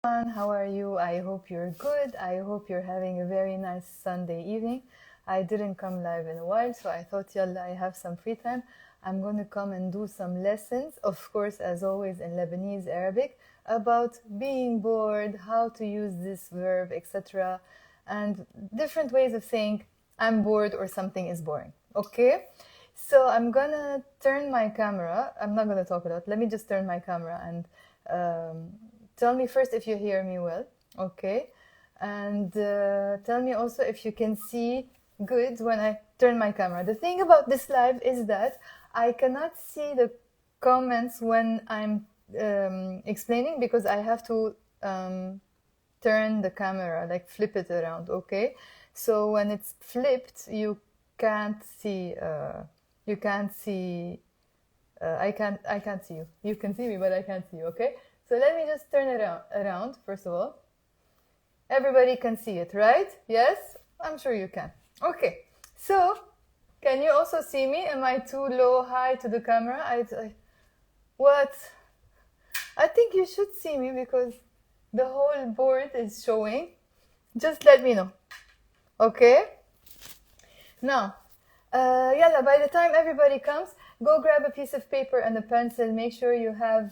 How are you? I hope you're good. I hope you're having a very nice Sunday evening. I didn't come live in a while, so I thought, yalla, I have some free time. I'm going to come and do some lessons, of course, as always, in Lebanese Arabic, about being bored, how to use this verb, etc., and different ways of saying I'm bored or something is boring. Okay? So I'm gonna turn my camera. I'm not gonna talk a lot. Let me just turn my camera and tell me first if you hear me well. Okay? And tell me also if you can see good when I turn my camera. The thing about this live is that I cannot see the comments when I'm explaining because I have to turn the camera, like flip it around, okay? So when it's flipped, you can't see, I can't see you. You can see me, but I can't see you, okay? So let me just turn it around, first of all. Everybody can see it, right? Yes? I'm sure you can. Okay, so can you also see me? Am I too low, high to the camera? What? I think you should see me because the whole board is showing. Just let me know. Okay? Now, yalla, by the time everybody comes, go grab a piece of paper and a pencil. Make sure you have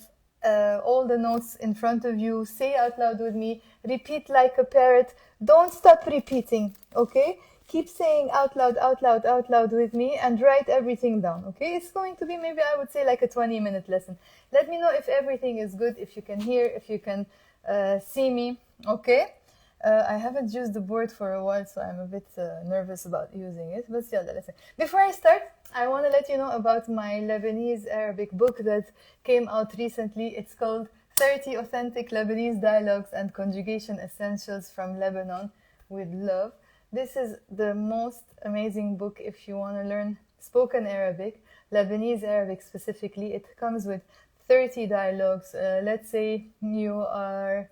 all the notes in front of you. Say out loud with me. Repeat like a parrot. Don't stop repeating, okay? Keep saying out loud, out loud, out loud with me and write everything down, okay? It's going to be maybe, I would say, like a 20-minute lesson. Let me know if everything is good, if you can hear, if you can see me, okay? I haven't used the board for a while, so I'm a bit nervous about using it. But still, listen. Before I start, I want to let you know about my Lebanese Arabic book that came out recently. It's called 30 Authentic Lebanese Dialogues and Conjugation Essentials from Lebanon with Love. This is the most amazing book if you want to learn spoken Arabic, Lebanese Arabic specifically. It comes with 30 dialogues. Let's say you are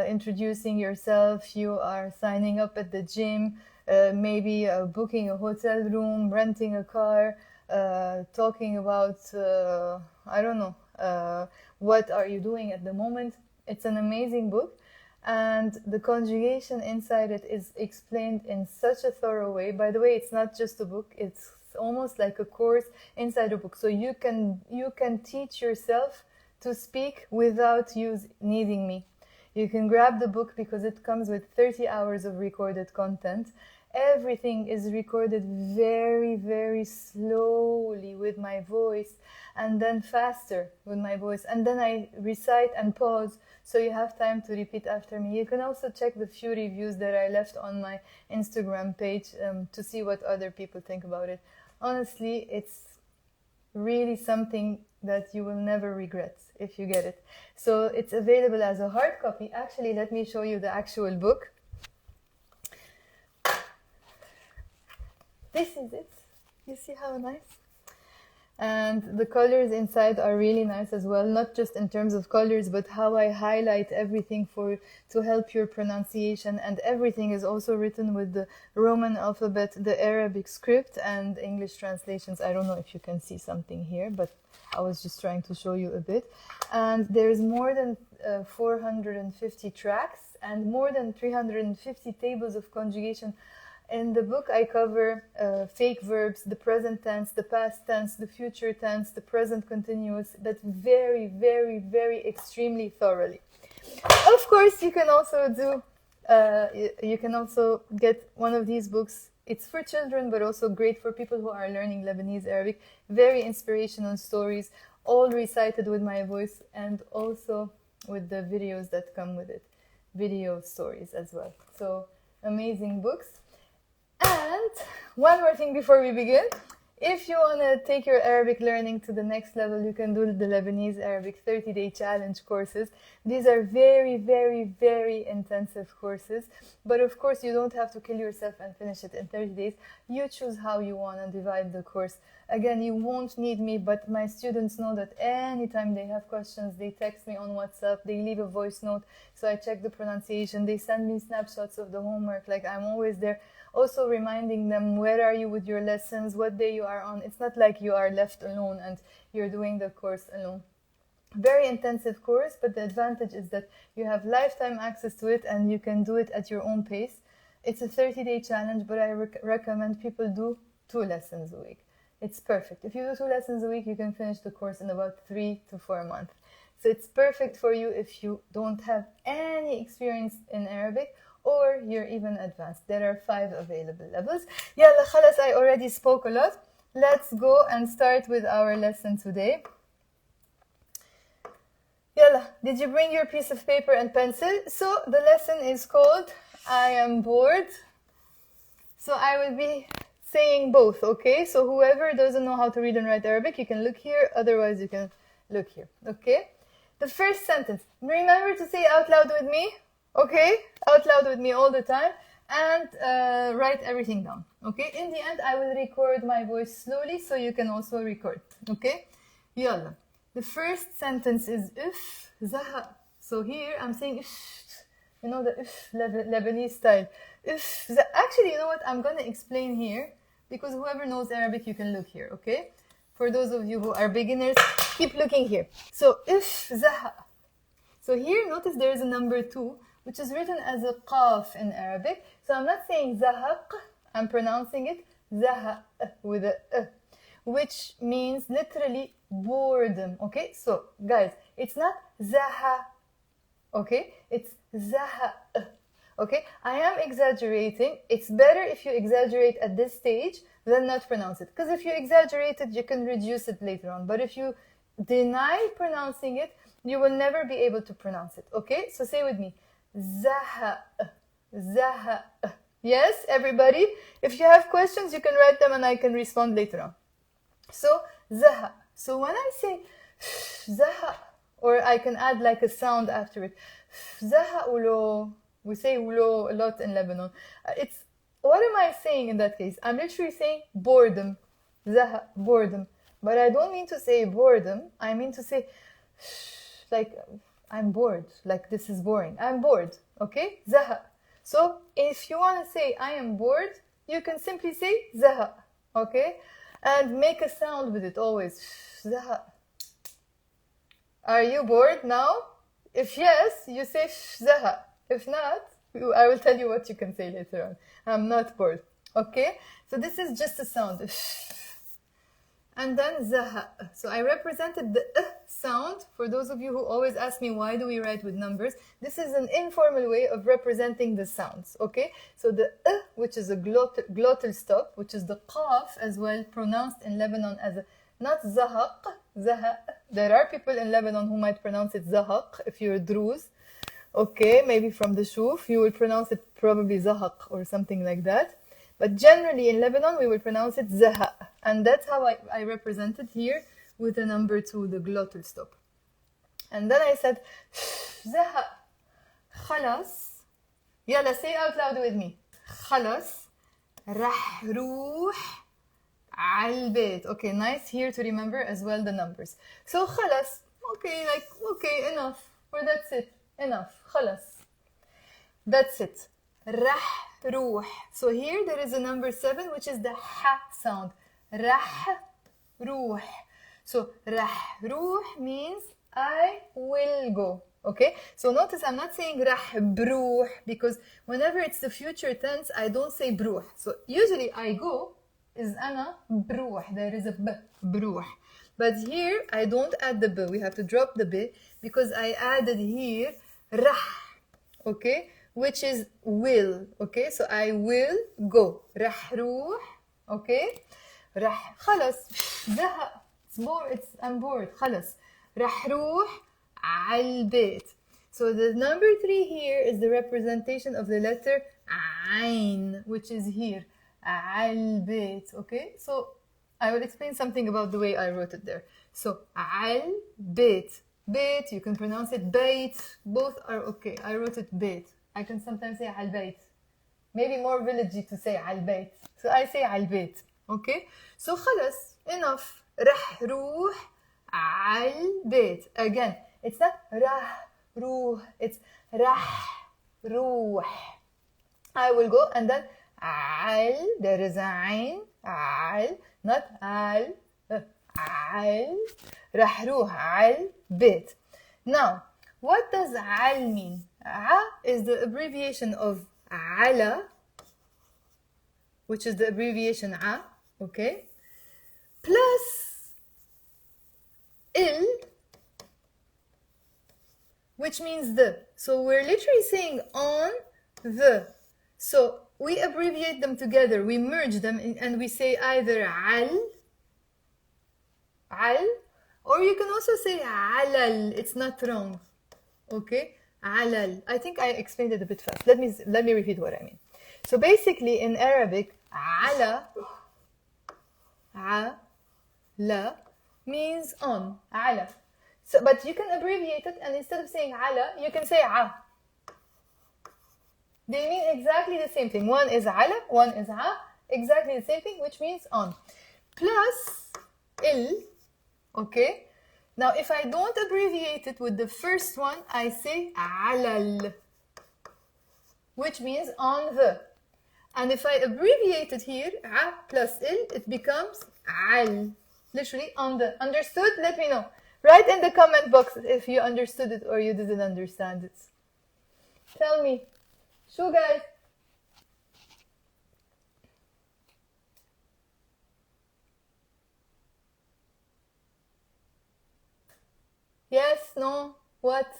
introducing yourself, you are signing up at the gym, maybe booking a hotel room, renting a car, talking about, I don't know, what are you doing at the moment. It's an amazing book. And the conjugation inside it is explained in such a thorough way. By the way, it's not just a book, it's almost like a course inside a book. So you can teach yourself to speak without needing me. You can grab the book because it comes with 30 hours of recorded content. Everything is recorded very, very slowly with my voice, and then faster with my voice. And then I recite and pause, so you have time to repeat after me. You can also check the few reviews that I left on my Instagram page to see what other people think about it. Honestly, it's really something that you will never regret if you get it. So it's available as a hard copy. Actually, let me show you the actual book. This is it. You see how nice? And the colors inside are really nice as well, not just in terms of colors, but how I highlight everything to help your pronunciation. And everything is also written with the Roman alphabet, the Arabic script, and English translations. I don't know if you can see something here, but I was just trying to show you a bit. And there's more than 450 tracks and more than 350 tables of conjugation. In the book, I cover fake verbs, the present tense, the past tense, the future tense, the present continuous, but very, very, very extremely thoroughly. Of course, you can also get one of these books. It's for children, but also great for people who are learning Lebanese Arabic. Very inspirational stories, all recited with my voice, and also with the videos that come with it. Video stories as well. So, amazing books. And one more thing before we begin. If you want to take your Arabic learning to the next level, you can do the Lebanese Arabic 30-day challenge courses. These are very, very, very intensive courses. But of course, you don't have to kill yourself and finish it in 30 days. You choose how you want to divide the course. Again, you won't need me, but my students know that anytime they have questions, they text me on WhatsApp, they leave a voice note, so I check the pronunciation, they send me snapshots of the homework, like I'm always there. Also reminding them, where are you with your lessons, what day you are on. It's not like you are left alone and you're doing the course alone. Very intensive course, but the advantage is that you have lifetime access to it and you can do it at your own pace. It's a 30-day challenge, but I recommend people do 2 lessons a week. It's perfect. If you do 2 lessons a week, you can finish the course in about 3 to 4 months. So it's perfect for you if you don't have any experience in Arabic or you're even advanced. There are 5 available levels. Yalla khalas, I already spoke a lot. Let's go and start with our lesson today. Yalla, did you bring your piece of paper and pencil? So the lesson is called I am bored. So I will be saying both, okay? So whoever doesn't know how to read and write Arabic, you can look here. Otherwise, you can look here, okay? The first sentence, remember to say out loud with me, okay? Out loud with me all the time. And write everything down, okay? In the end, I will record my voice slowly so you can also record, okay? Yalla. The first sentence is if zaha. So here I'm saying if, you know the if Lebanese style. If actually, you know what? I'm gonna explain here because whoever knows Arabic, you can look here, okay? For those of you who are beginners, keep looking here. So if zaha. So here, notice there is a number 2, which is written as a qaf in Arabic. So I'm not saying zahaq. I'm pronouncing it zaha with a which means literally boredom, okay? So, guys, it's not zaha, okay? It's zaha, okay? I am exaggerating. It's better if you exaggerate at this stage than not pronounce it. Because if you exaggerate it, you can reduce it later on. But if you deny pronouncing it, you will never be able to pronounce it, okay? So say with me, zaha, zaha. Yes, everybody? If you have questions, you can write them and I can respond later on. So, zaha. So when I say zaha, or I can add like a sound after it, zaha ulo. We say ulo a lot in Lebanon. What am I saying in that case? I'm literally saying boredom. Zaha, boredom. But I don't mean to say boredom. I mean to say, like, I'm bored. Like, this is boring. I'm bored. Okay? Zaha. So, if you want to say I am bored, you can simply say zaha. Okay? And make a sound with it always. Zaha. Are you bored now? If yes, you say zaha. If not, I will tell you what you can say later on. I'm not bored. Okay? So this is just a sound. And then zaha. So I represented the sound. For those of you who always ask me why do we write with numbers, this is an informal way of representing the sounds. Okay? So the which is a glottal stop, which is the qaf as well, pronounced in Lebanon as a, not zahaq, zaha. There are people in Lebanon who might pronounce it zahaq if you're Druze. Okay, maybe from the shuf, you will pronounce it probably zahaq or something like that. But generally in Lebanon, we will pronounce it zaha. And that's how I represent it here with the number 2, the glottal stop. And then I said, zaha. Khalas. Yalla, say out loud with me. Khalas. Rah روح عالبيت. Okay, nice here to remember as well the numbers. So khalas. Okay, enough. Or that's it. Enough. Khalas. That's it. Rah روح. So here there is a number 7, which is the ha sound. Rah روح. So rah روح means I will go. Okay? So notice I'm not saying rah بروح, because whenever it's the future tense, I don't say بروح. So usually I go is أنا بروح. There is a b, بروح. But here I don't add the b. We have to drop the b because I added here rah. Okay? Which is will. Okay? So I will go. رح روح. Okay? رح خلص زهق. I'm bored. خلص رح روح عالبيت. So the number 3 here is the representation of the letter عين, which is here. عالبيت. Okay? So I will explain something about the way I wrote it there. So عالبيت. Beit, you can pronounce it beit. Both are okay. I wrote it beit. I can sometimes say عالبيت. Maybe more villagey to say عالبيت. So I say عالبيت. Okay? So خلص. Enough. رح روح عالبيت. Again, it's not رح روح. It's رح روح. I will go and then عال. There is a عين. عال. Not عال. عال. رح روح عالبيت. bit. Now, what does al mean? A is the abbreviation of ala, which is the abbreviation a, okay, plus il, which means the. So we're literally saying on the. So we abbreviate them together, we merge them, and we say either al, or you can also say alal. It's not wrong, okay? Alal. I think I explained it a bit fast. Let me repeat what I mean. So basically in Arabic, ala means on, ala. So, but you can abbreviate it, and instead of saying ala, you can say a. They mean exactly the same thing. One is ala, one is a, exactly the same thing, which means on. Plus il, okay? Now, if I don't abbreviate it with the first one, I say alal, which means on the. And if I abbreviate it here, a plus il, it becomes al, literally on the. Understood? Let me know. Write in the comment box if you understood it or you didn't understand it. Tell me. Shoo, guys. Yes, no, what?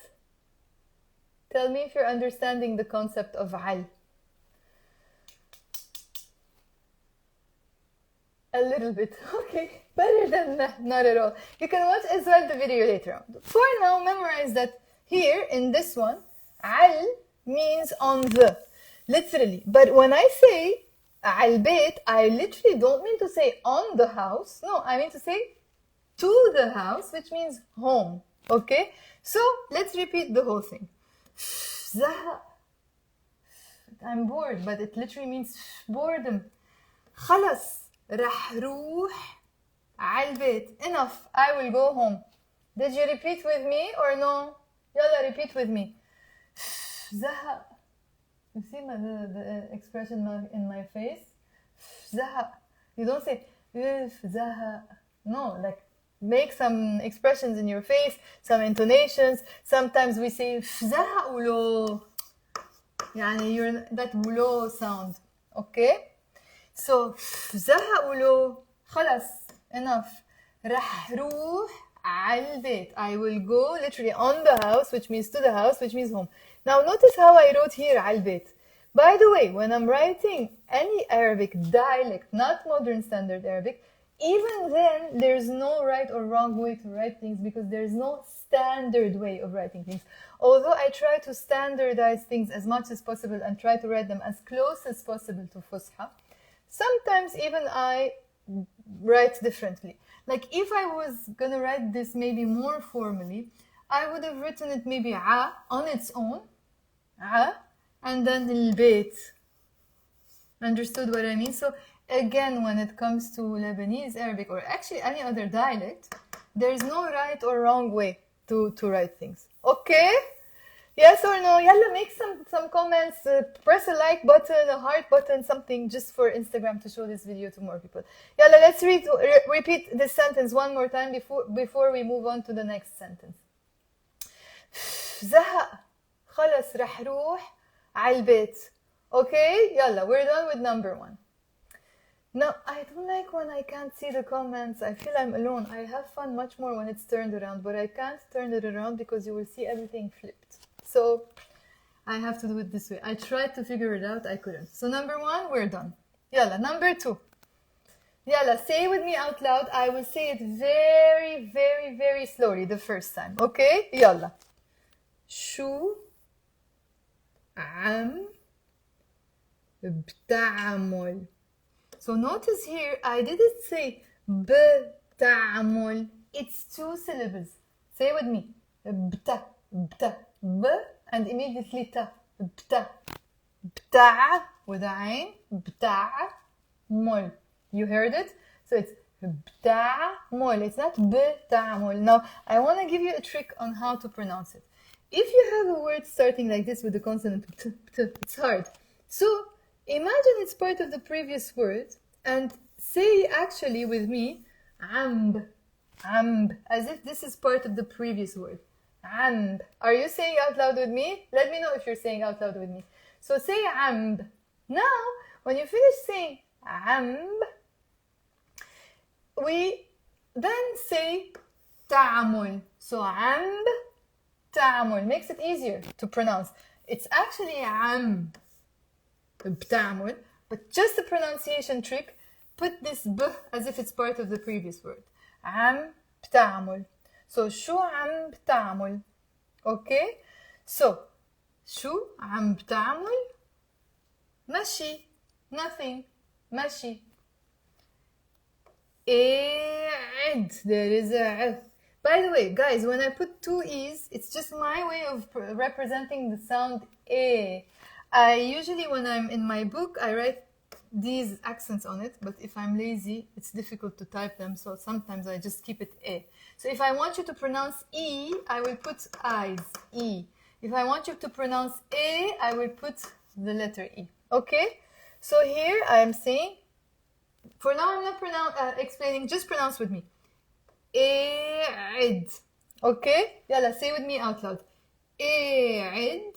Tell me if you're understanding the concept of al. A little bit, okay. Better than not at all. You can watch as well the video later on. For now, memorize that here in this one, al means on the, literally. But when I say al bayt, I literally don't mean to say on the house. No, I mean to say to the house, which means home. Okay? So let's repeat the whole thing. I'm bored, but it literally means boredom. خلاص رح روح عالبيت. Enough, I will go home. Did you repeat with me or no? يلا repeat with me. زهق. You see the expression in my face? زهق. You don't say زهق. No, like make some expressions in your face, some intonations. Sometimes we say زهق ولو. يعني you're that ولو sound. Okay? So زهق ولو. خلاص. Enough. رح روح عالبيت. I will go literally on the house, which means to the house, which means home. Now notice how I wrote here عالبيت. By the way, when I'm writing any Arabic dialect, not modern standard Arabic, even then there's no right or wrong way to write things because there's no standard way of writing things. Although I try to standardize things as much as possible and try to write them as close as possible to Fusha, sometimes even I write differently. Like if I was gonna write this maybe more formally, I would have written it maybe a on its own, a, and then البيت. Understood what I mean? So again, when it comes to Lebanese Arabic or actually any other dialect, there's no right or wrong way to write things. Okay? Yes or no? Yalla, make some comments, press a like button, a heart button, something just for Instagram to show this video to more people. Yalla, let's repeat this sentence one more time before we move on to the next sentence. زهق خلص رح روح عالبيت. Okay? Yalla, we're done with number one. Now, I don't like when I can't see the comments. I feel I'm alone. I have fun much more when it's turned around, but I can't turn it around because you will see everything flipped. So I have to do it this way. I tried to figure it out, I couldn't. So number one, we're done. Yalla, number two. Yalla, say with me out loud. I will say it very, very, very slowly the first time. Okay? Yalla. شو عم بتعمل. So notice here, I didn't say بتعمل. It's two syllables. Say with me. بتا b and immediately ta. بتا. بتاع with a عين. بتعمل. You heard it? So it's بتعمل. It's not بتعمل. Now, I want to give you a trick on how to pronounce it. If you have a word starting like this with the consonant t, it's hard. So imagine it's part of the previous word and say actually with me عم Amb, as if this is part of the previous word. Amb. Are you saying out loud with me? Let me know if you're saying out loud with me. So say amb. Now, when you finish saying amb, we then say ta'amul. So amb, ta'amul. Makes it easier to pronounce. It's actually am, ta'amul, but just a pronunciation trick, put this b as if it's part of the previous word. عم بتعمل. So شو عم بتعمل. Okay? So شو عم بتعمل. ماشي. Nothing. ماشي. قاعد. There is a. By the way, guys, when I put two E's, it's just my way of representing the sound A. I usually, when I'm in my book, I write these accents on it, but if I'm lazy, it's difficult to type them, so sometimes I just keep it A. So if I want you to pronounce E, I will put I's, E. If I want you to pronounce A, I will put the letter E. Okay? So here I am saying, for now I'm not explaining, just pronounce with me. قاعد. Okay? يلا, say with me out loud. قاعد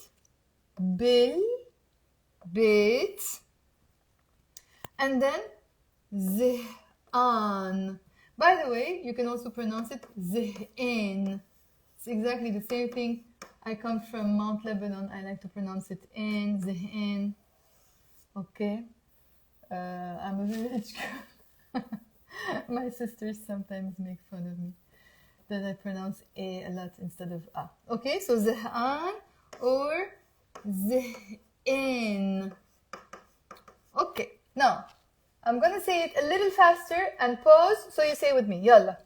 بالبيت. And then زهقان. By the way, you can also pronounce it زهقان. It's exactly the same thing. I come from Mount Lebanon. I like to pronounce it in زهقان. Okay? I'm a village girl. My sisters sometimes make fun of me that I pronounce a lot instead of a. Okay, so زهقان or زهقان. Okay, now I'm gonna say it a little faster and pause so you say with me. يلا.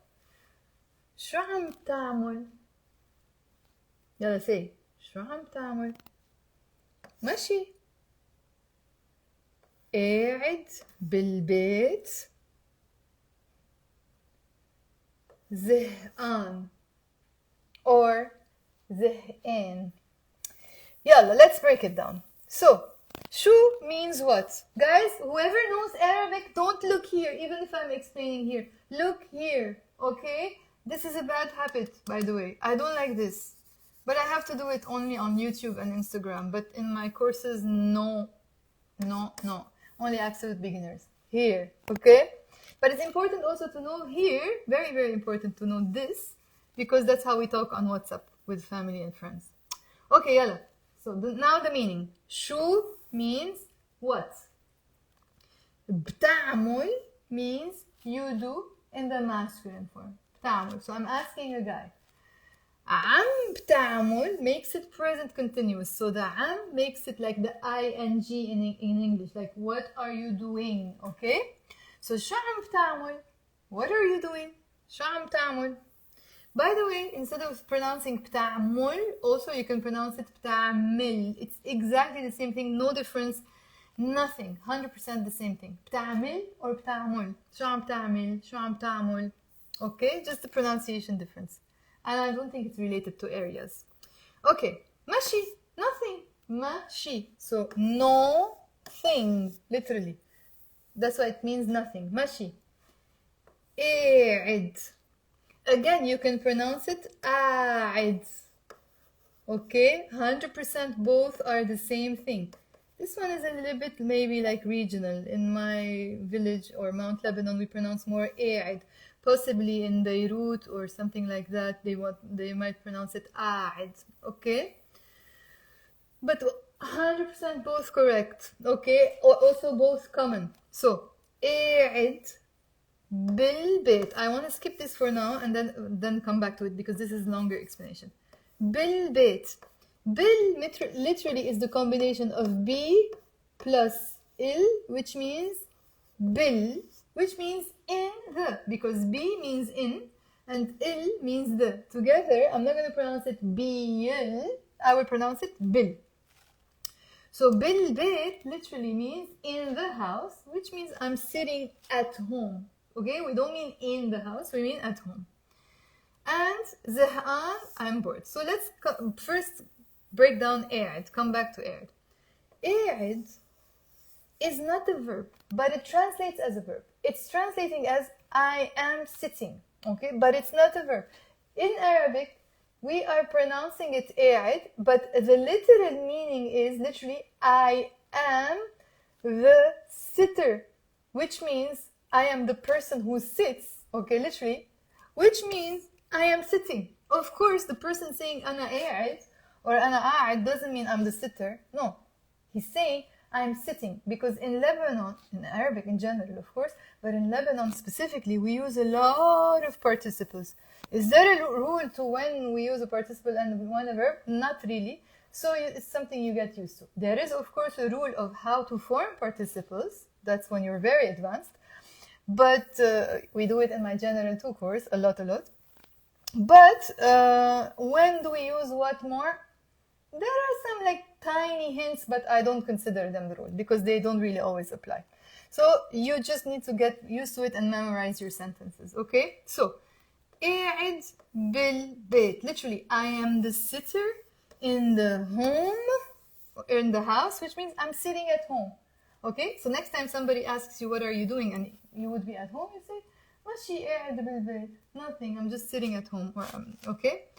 شو عم تعمل? يلا say. شو عم تعمل? ماشي. قاعد بالبيت. زهقان or زهقان. Yalla, let's break it down. So, shu means what? Guys, whoever knows Arabic, don't look here, even if I'm explaining here. Look here, okay? This is a bad habit, by the way. I don't like this. But I have to do it only on YouTube and Instagram. But in my courses, no. Only access beginners. Here, okay? But it's important also to know here, very, very important to know this, because that's how we talk on WhatsApp with family and friends. Okay, yalla. So now the meaning. Shu means what? بتعمل means you do in the masculine form. بتعمل. So I'm asking a guy. عم بتعمل makes it present continuous. So the عم makes it like the ing in English. Like, what are you doing? Okay? So شو عم بتعمل? What are you doing? شو عم تعمل? By the way, instead of pronouncing بتعمل, also you can pronounce it بتعمل. It's exactly the same thing, no difference, nothing, 100% the same thing. بتعمل or بتعمل. شو عم تعمل? شو عم تعمل? Okay, just the pronunciation difference. And I don't think it's related to areas. Okay, ماشي, nothing. ماشي. So no thing, literally. That's why it means nothing. ماشي. قاعد. Again, you can pronounce it قاعد. Okay, 100% both are the same thing. This one is a little bit maybe like regional. In my village or Mount Lebanon, we pronounce more قاعد. Possibly in Beirut or something like that, they might pronounce it قاعد. Okay? But 100% both correct. Okay? Also both common. So, قاعد بالبيت. I want to skip this for now and then come back to it because this is longer explanation. بالبيت. Bil literally is the combination of B plus il, which means bil, which means in the, because B means in and il means the. Together, I'm not going to pronounce it bil, I will pronounce it bil. So bil bait literally means in the house, which means I'm sitting at home. Okay, we don't mean in the house, we mean at home. And زهقان, I'm bored. So let's first break down قاعد, come back to قاعد. قاعد is not a verb, but it translates as a verb. It's translating as I am sitting. Okay, but it's not a verb. In Arabic, we are pronouncing it قاعد, but the literal meaning is literally I am the sitter, which means I am the person who sits, okay, literally, which means I am sitting. Of course, the person saying أنا قاعد or أنا قاعد doesn't mean I'm the sitter. No, he's saying I'm sitting, because in Lebanon, in Arabic in general, of course, but in Lebanon specifically, we use a lot of participles. Is there a rule to when we use a participle and when a verb? Not really. So it's something you get used to. There is, of course, a rule of how to form participles. That's when you're very advanced. But we do it in my General 2 course, a lot. But when do we use what more? There are some like tiny hints, but I don't consider them the rule because they don't really always apply. So you just need to get used to it and memorize your sentences, okay? So, قاعد بالبيت. Literally, I am the sitter in the home, or in the house, which means I'm sitting at home. Okay? So next time somebody asks you, what are you doing? And you would be at home, you say, ماشي قاعد بالبيت. Nothing, I'm just sitting at home. Or, okay?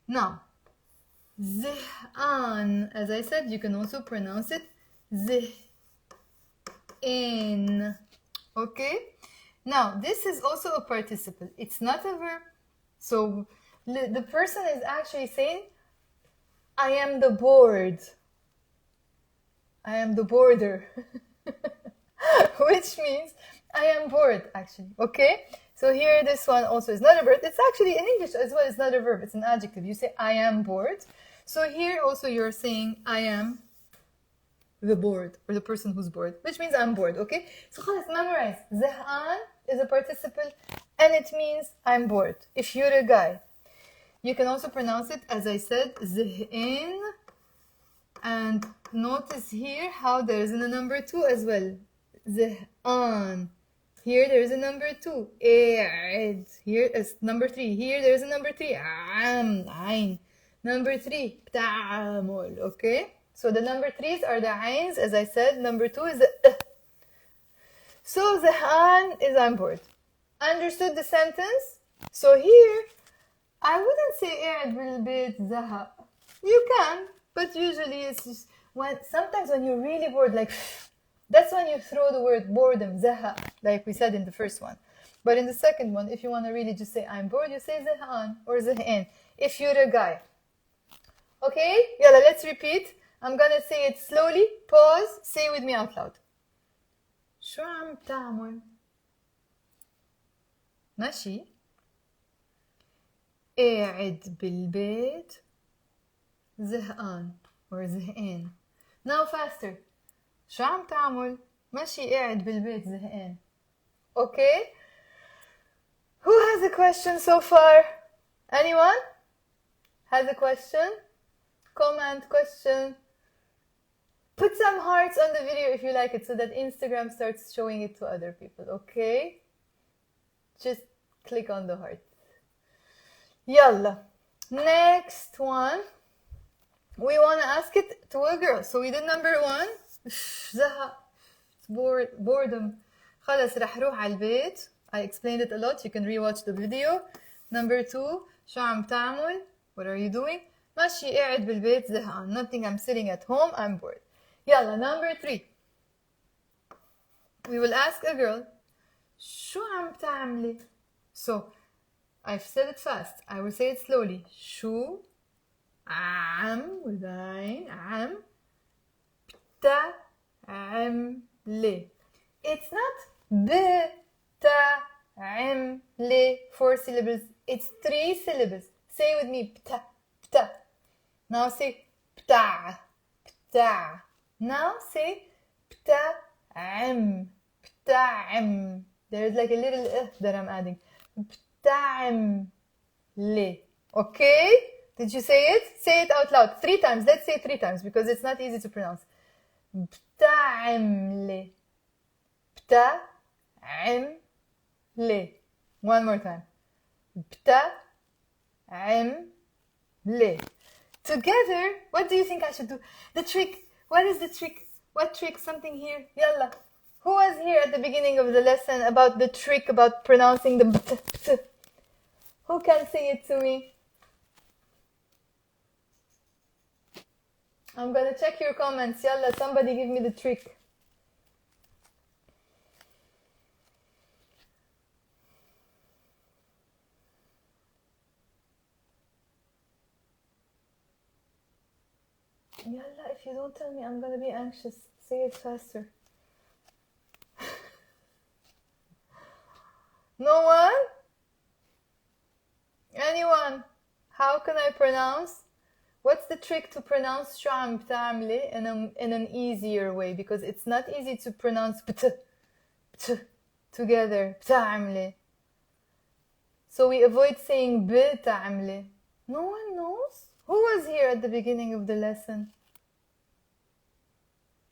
Now, زهقان, as I said, you can also pronounce it زهقان. Okay? Now, this is also a participle. It's not a verb. So, the person is actually saying, I am the board. I am the boarder. Which means, I am bored, actually. Okay? So here, this one also is not a verb. It's actually, in English as well, it's not a verb. It's an adjective. You say, I am bored. So here also you're saying, I am the bored, or the person who's bored, which means I'm bored, okay? So خلاص, memorize. زهقان is a participle, and it means I'm bored. If you're a guy, you can also pronounce it, as I said, زهقان, and notice here how there is a number 2 as well. زهقان. Here there is a number 2. قاعد. Here is number 3. Here there is a number 3. عين. Number 3, بتعامل, okay? So the number 3s are the عينs, as I said. Number 2 is the So زهقان is I'm bored. Understood the sentence? So here, I wouldn't say قاعد بالبيت زهق. You can, but usually it's just sometimes when you're really bored, like, that's when you throw the word boredom, زهق, like we said in the first one. But in the second one, if you want to really just say I'm bored, you say زهقان or زهقان. If you're a guy. Okay, يلا, let's repeat. I'm gonna say it slowly. Pause. Say with me out loud. شو عم تعمل؟ ماشي. قاعد بالبيت زهقان or زهقان. Now faster. شو عم تعمل؟ ماشي قاعد بالبيت زهقان. Okay? Who has a question so far? Anyone? Has a question? Comment, question. Put some hearts on the video if you like it so that Instagram starts showing it to other people, okay? Just click on the heart. Yalla. Next one. We want to ask it to a girl. So we did number 1. زهق. Boredom. خلص رح روح على البيت. I explained it a lot. You can rewatch the video. Number 2. شو عم تعمل? What are you doing? ماشي قاعد بالبيت زهقان. Nothing, I'm sitting at home, I'm bored. يلا, number 3. We will ask a girl, شو عم تعملي? So, I've said it fast. I will say it slowly. شو عم with عين عم بتعملي. It's not بتعملي 4 syllables. It's 3 syllables. Say with me, بتا بتا. Now say بتاع بتاع. Now say بتعم بتعم. There's like a little that I'm adding. بتعملي. Okay? Did you say it? Say it out loud 3 times. Let's say 3 times because it's not easy to pronounce. بتعملي. بتعملي. One more time. بتعملي. Together, what do you think I should do? The trick. What is the trick? What trick? Something here. Yalla. Who was here at the beginning of the lesson about the trick about pronouncing the Who can say it to me? I'm gonna check your comments. Yalla, somebody give me the trick. Yalla, if you don't tell me, I'm gonna be anxious. Say it faster. No one? Anyone? How can I pronounce? What's the trick to pronounce شو عم بتعملي in an easier way? Because it's not easy to pronounce pt together. بتعملي. So we avoid saying بتعملي. No one knows? Who was here at the beginning of the lesson?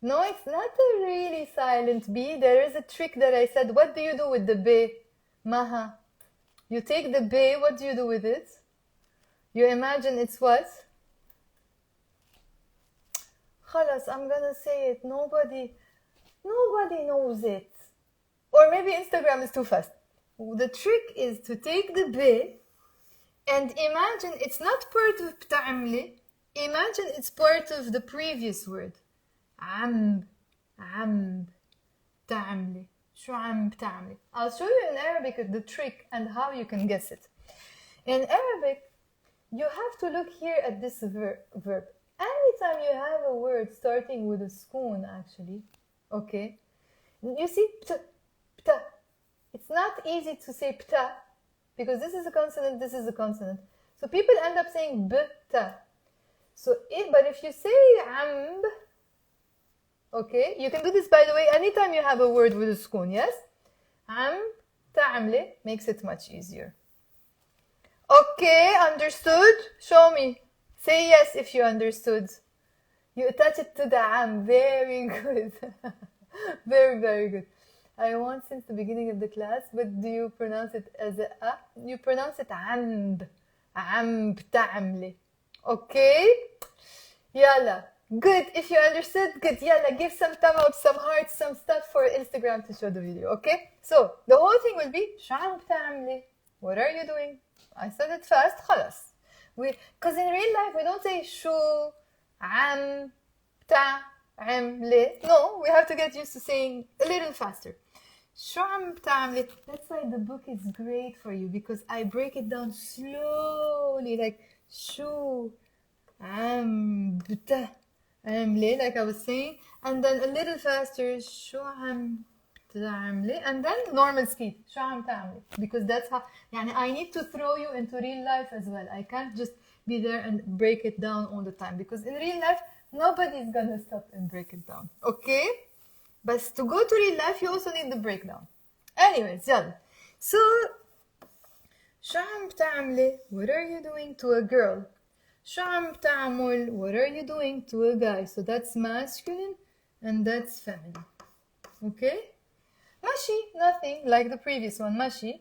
No, it's not a really silent B. There is a trick that I said. What do you do with the B? Maha. You take the B, what do you do with it? You imagine it's what? Khalas, I'm gonna say it. Nobody knows it. Or maybe Instagram is too fast. The trick is to take the B and imagine it's not part of بتعملي. Imagine it's part of the previous word. عم بتعملي. شو عم بتعملي. I'll show you in Arabic the trick and how you can guess it. In Arabic, you have to look here at this verb. Anytime you have a word starting with a sukoon, actually, okay, you see pta. It's not easy to say pta because this is a consonant, this is a consonant. So people end up saying bta. So, but if you say amb, okay, you can do this, by the way, anytime you have a word with a sukoon, yes? Am ta'amli makes it much easier. Okay, understood? Show me. Say yes if you understood. You attach it to the am. Very good. Very, very good. I want since the beginning of the class, but do you pronounce it as a? You pronounce it amb. Amb ta'amli. Okay? Yalla. Good. If you understood, good. Yalla, give some thumb up, some hearts, some stuff for Instagram to show the video, okay? So, the whole thing will be شو عم بتعملي? What are you doing? I said it fast, خلاص. Because in real life, we don't say شو عم بتعملي. No, we have to get used to saying a little faster. شو عم بتعملي? That's why the book is great for you, because I break it down slowly, like شو عم بتعملي, like I was saying, and then a little faster, شو عم تعملي, and then normal speed, شو عم تعملي, because that's how, يعني I need to throw you into real life as well. I can't just be there and break it down all the time, because in real life, nobody's gonna stop and break it down, okay? But to go to real life, you also need the breakdown. Anyways, يلا. So, شو عم بتعملي? What are you doing to a girl? شو عم بتعمل? What are you doing to a guy? So that's masculine and that's feminine. Okay? ماشي, nothing, like the previous one, ماشي.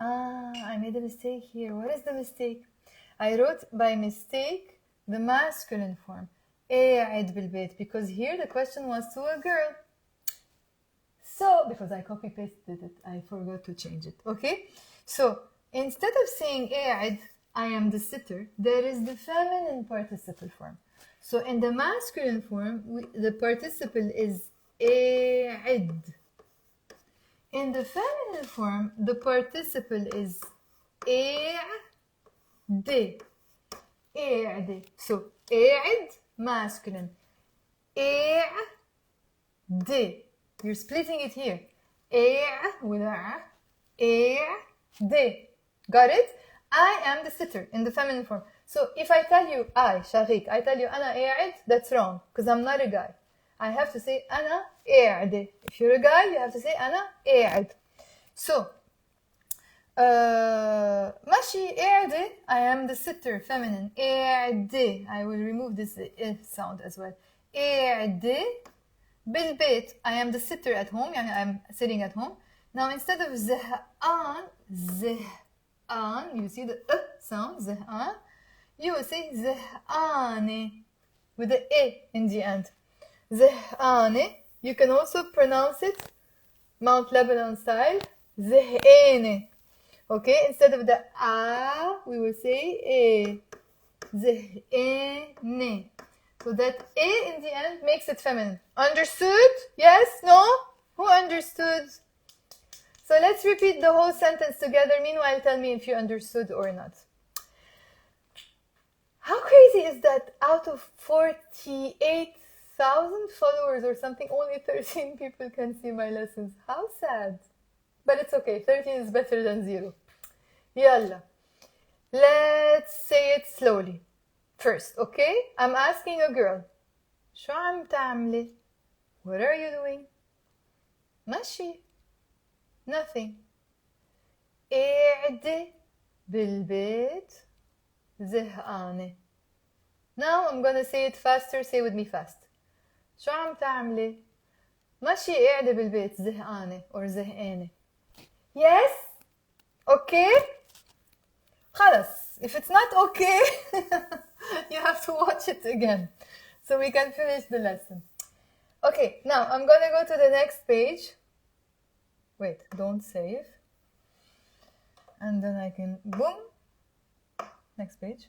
I made a mistake here. What is the mistake? I wrote by mistake the masculine form. قاعد بالبيت, because here the question was to a girl. So, because I copy-pasted it, I forgot to change it. Okay? So, instead of saying قاعد, I am the sitter, there is the feminine participle form. So in the masculine form, the participle is قاعد. In the feminine form, the participle is قاعدة. قاعدة. So قاعد, masculine. قاعدة. You're splitting it here. قاعد with a قاعدة. Got it? I am the sitter in the feminine form. So if I tell you, شريك, I tell you أنا قاعد, that's wrong, because I'm not a guy. I have to say أنا قاعدة. If you're a guy, you have to say أنا قاعد. So, ماشي قاعدة, I am the sitter, feminine. قاعدة, I will remove this sound as well. قاعدة بالبيت, I am the sitter at home, يعني I'm sitting at home. Now instead of زهقان, you see the sound, زهقان, you will say زهقانة with the A in the end. زهقانة. You can also pronounce it Mount Lebanon style, زهقانة. Okay, instead of the a, we will say a. زهقان. So that a in the end makes it feminine. Understood? Yes? No? Who understood? So let's repeat the whole sentence together. Meanwhile, tell me if you understood or not. How crazy is that out of 48,000 followers or something, only 13 people can see my lessons? How sad. But it's okay. 13 is better than 0. Yalla. Let's say it slowly. First, okay? I'm asking a girl. شو عم تعملي? What are you doing? ماشي. Nothing. قاعدة بالبيت زهقانة. Now I'm gonna say it faster. Say with me fast. شو عم تعملي? ماشي قاعدة بالبيت زهقانة or زهقانة. Yes? Okay? خلص. If it's not okay, you have to watch it again so we can finish the lesson. Okay, now I'm gonna go to the next page. Wait, don't save. And then I can, boom, next page.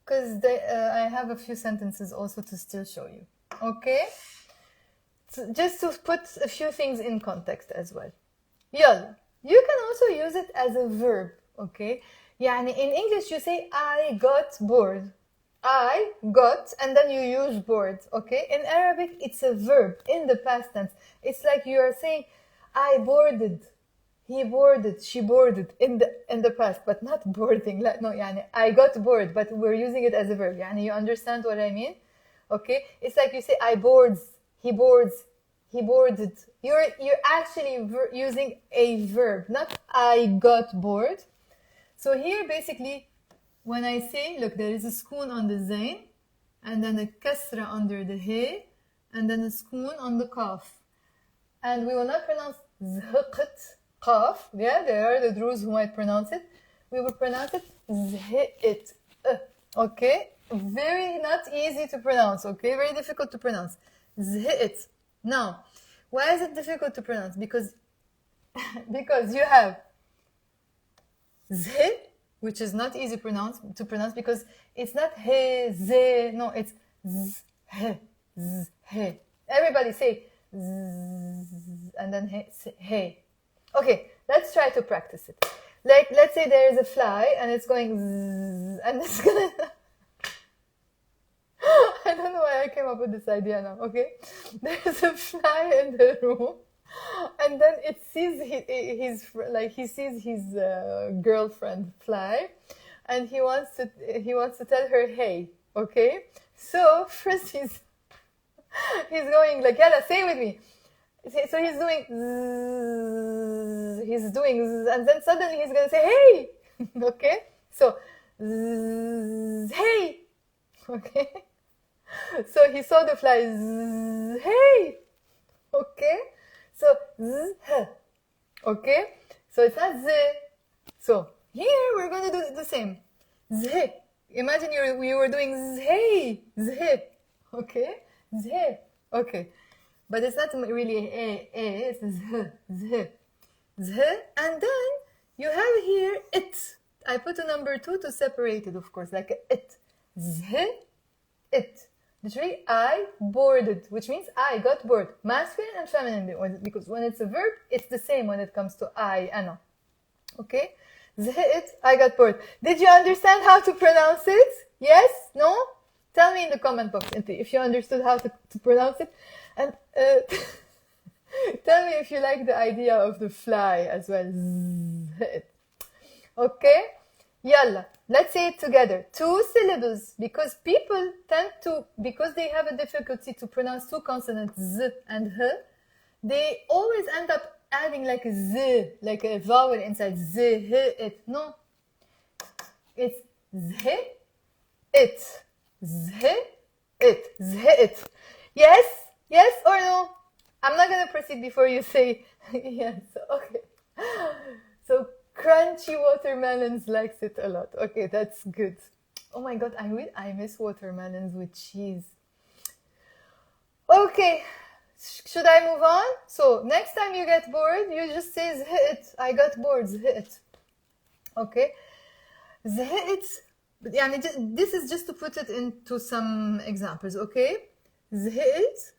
Because I have a few sentences also to still show you. Okay? So just to put a few things in context as well. Yalla. You can also use it as a verb. Okay? يعني in English you say I got bored. I got and then you use bored. Okay? In Arabic it's a verb in the past tense. It's like you are saying I boarded. He boarded, she boarded in the past, but not boarding. No, يعني I got bored, but we're using it as a verb. يعني you understand what I mean? Okay? It's like you say I boards, he boards, he boarded. You're actually using a verb, not I got bored. So here basically when I say, look, there is a sukun on the zain and then a kasra under the he and then a sukun on the qaf. And we will not pronounce zhqt, qaf. Yeah, there are the Druze who might pronounce it. We will pronounce it zhit. Okay? Very not easy to pronounce, okay? Very difficult to pronounce. Zhit. Now, why is it difficult to pronounce? Because you have zh, which is not easy to pronounce because it's not he, ze, no, it's z, he. Everybody say z, and then he. Okay, let's try to practice it. Like, let's say there is a fly and it's going zzz, and it's gonna... I don't know why I came up with this idea now, okay? There's a fly in the room and then it sees he sees his girlfriend fly and he wants to tell her hey, okay? So first he's going like, yalla, say with me. So he's doing zzz, and then suddenly he's gonna say hey. Okay, so zzz, hey. Okay, so he saw the fly zzz, hey. Okay, so zzz, okay, so it's not z. So here we're gonna do the same. Z. Imagine you were doing z, hey, z. Okay, z. Okay. But it's not really a, it's z, and then you have here it. I put a number 2 to separate it, of course, like a it. Z, it. Literally, I boarded, which means I got bored. Masculine and feminine, because when it's a verb, it's the same when it comes to I, ana. Okay? Z, it, I got bored. Did you understand how to pronounce it? Yes? No? Tell me in the comment box if you understood how to pronounce it. And tell me if you like the idea of the fly as well. Okay? Yalla. Let's say it together. 2 syllables. Because people tend to, because they have a difficulty to pronounce 2 consonants, z and h, they always end up adding like a z, like a vowel inside. Z, h, it. No. It's z, it. Z, it. Z, it. Yes? Yes or no? I'm not going to proceed before you say yes. Okay. So crunchy watermelons likes it a lot. Okay, that's good. Oh my God, I miss watermelons with cheese. Okay, Should I move on? So next time you get bored, you just say زهقت. I got bored. زهقت. Okay. زهقت. يعني this is just to put it into some examples. Okay. زهقت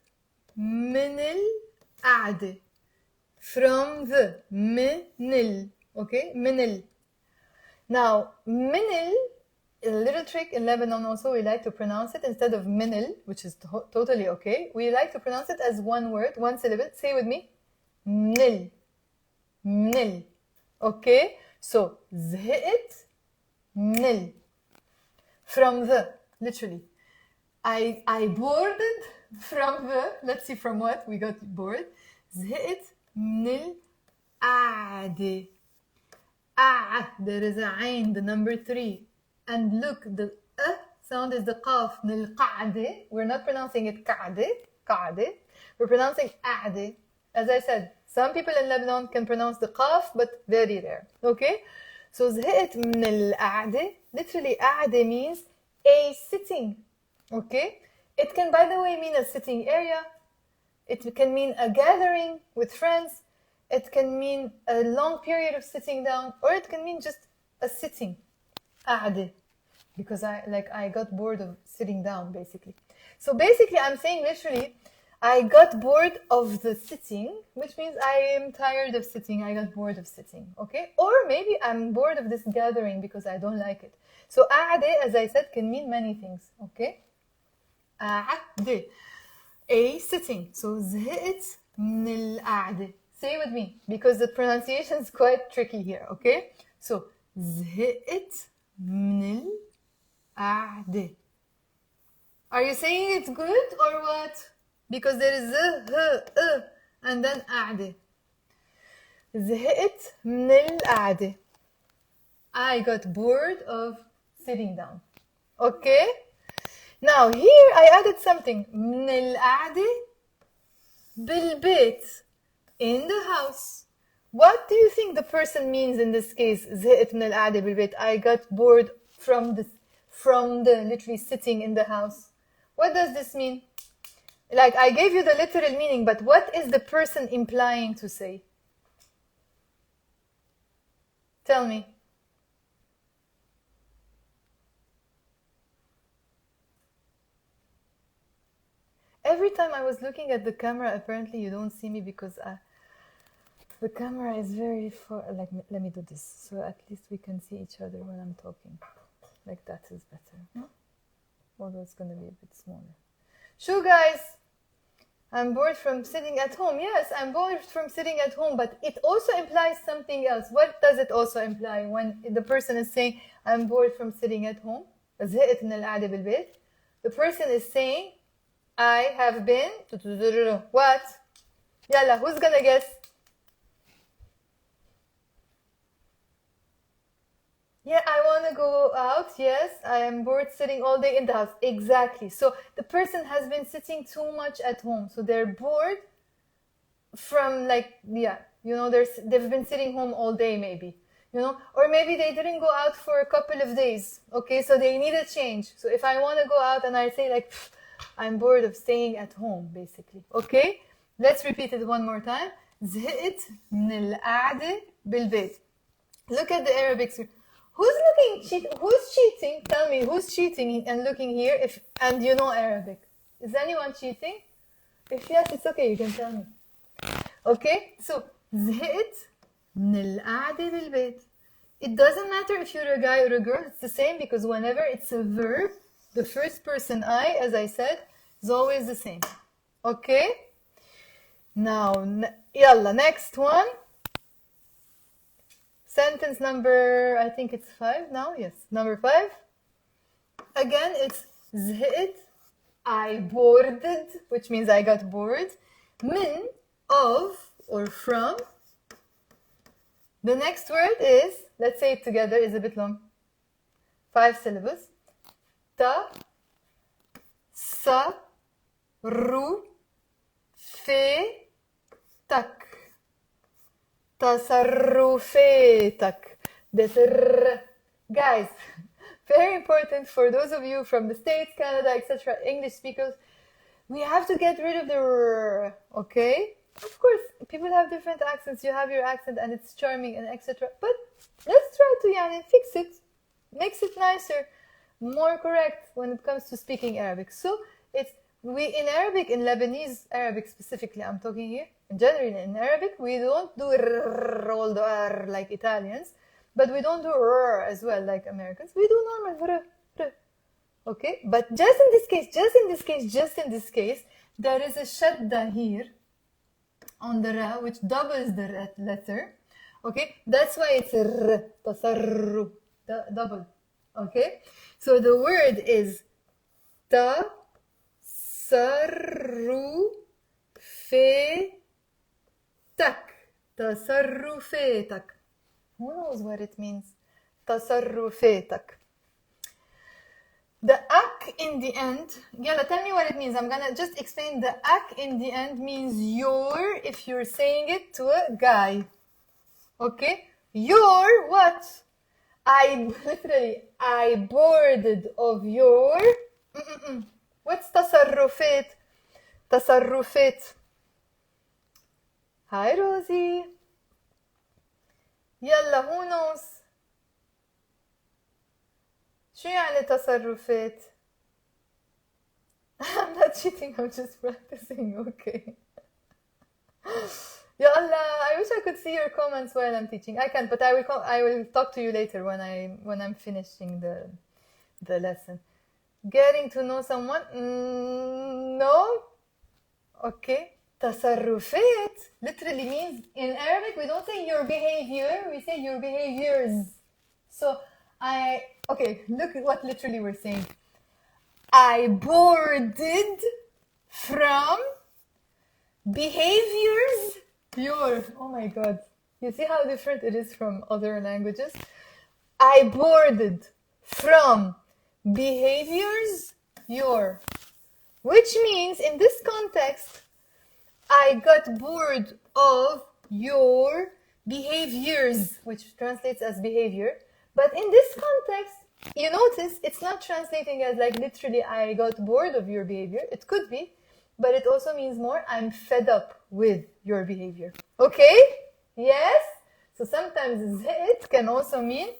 من القعدة. From the من okay. من Now من a little trick in Lebanon also, we like to pronounce it instead of minil, which is totally okay. We like to pronounce it as one word, one syllable. Say with me. Nil. Nil. Okay? So, زهقت nil. From the, literally. I bored from the, let's see from what we got bored. زهقت nil قعدة. There is a ain, the number 3. And look, the sound is the qaf, nil-qa'de. We're not pronouncing it qa'de. We're pronouncing a'de. As I said, some people in Lebanon can pronounce the qaf, but very rare. Okay? So, زهقت من القعدة. Literally, قعدة means a sitting. Okay? It can, by the way, mean a sitting area. It can mean a gathering with friends. It can mean a long period of sitting down. Or it can mean just a sitting. قعدة. Because I got bored of sitting down, basically. So basically, I'm saying literally, I got bored of the sitting, which means I am tired of sitting. I got bored of sitting, okay? Or maybe I'm bored of this gathering because I don't like it. So قعدة, as I said, can mean many things, okay? قعدة, a sitting. So زهقت من القعدة. Say with me, because the pronunciation is quite tricky here, okay? So زهقت من القعدة. Are you saying it's good or what? Because there is and then قعدة. زهقت من القعدة. I got bored of sitting down. Okay? Now here I added something. من القعدة بالبيت. In the house. What do you think the person means in this case? زهقت من القعدة بالبيت. I got bored from the literally sitting in the house. What does this mean? Like, I gave you the literal meaning, but what is the person implying to say? Tell me. Every time I was looking at the camera, apparently you don't see me because the camera is very far. Like, let me do this, so at least we can see each other when I'm talking. Like, that is better. Although it's going to be a bit smaller. Sure, guys. I'm bored from sitting at home. Yes, I'm bored from sitting at home, but it also implies something else. What does it also imply when the person is saying, I'm bored from sitting at home? زهقت من القعدة بالبيت. The person is saying, I have been... What? Yalla, who's gonna guess? Yeah, I want to go out. Yes, I am bored sitting all day in the house. Exactly. So the person has been sitting too much at home. So they're bored from they've been sitting home all day maybe, or maybe they didn't go out for a couple of days. Okay, so they need a change. So if I want to go out and I say like, I'm bored of staying at home, basically. Okay, let's repeat it one more time. زهقت من القعدة بالبيت. Look at the Arabic. Who's cheating? Tell me, who's cheating and looking here and you know Arabic? Is anyone cheating? If yes, it's okay, you can tell me. Okay, so زهقت من القعدة بالبيت. It doesn't matter if you're a guy or a girl, it's the same because whenever it's a verb, the first person I, as I said, is always the same. Okay? Now, yalla, next one. Sentence number, I think it's 5 now. Yes, number 5. Again, it's زهقت. I boarded, which means I got bored. من, of, or from. The next word is, let's say it together, is a bit long. 5 syllables. Ta, sa, ru, fe, tak. تصرفاتك. Guys, very important for those of you from the States, Canada, etc., English speakers. We have to get rid of the r, okay? Of course, people have different accents. You have your accent and it's charming and etc. But let's try to yani, fix it. Makes it nicer, more correct when it comes to speaking Arabic. So it's we in Arabic, in Lebanese Arabic specifically, I'm talking here. Generally in Arabic, we don't do r, all the r like Italians, but we don't do r as well like Americans. We do normal r, r. Okay, but just in this case, there is a shadda here on the ra, which doubles the letter. Okay, that's why it's r, tasarru, double. Okay, so the word is tasarrufetak. Tasarrufetak. Who knows what it means? Tasarrufetak. The ak in the end, Yalla, tell me what it means. I'm gonna just explain. The ak in the end means your, if you're saying it to a guy. Okay? Your what? I boarded of your. What's tasarrufet? Tasarrufet. Hi, Rosie. Yalla, who knows? شو يعني تصرفات? I'm not cheating, I'm just practicing, okay. Ya Allah, I wish I could see your comments while I'm teaching. I can't, but I will talk to you later when I'm finishing the lesson. Getting to know someone? No. Okay. Tasarrufat literally means, in Arabic we don't say your behavior, we say your behaviors. So okay, look at what literally we're saying. I boarded from behaviors your. Oh my god. You see how different it is from other languages? I boarded from behaviors your. Which means, in this context, I got bored of your behaviors, which translates as behavior. But in this context, you notice it's not translating as like literally I got bored of your behavior. It could be, but it also means more I'm fed up with your behavior. Okay? Yes? So sometimes it can also mean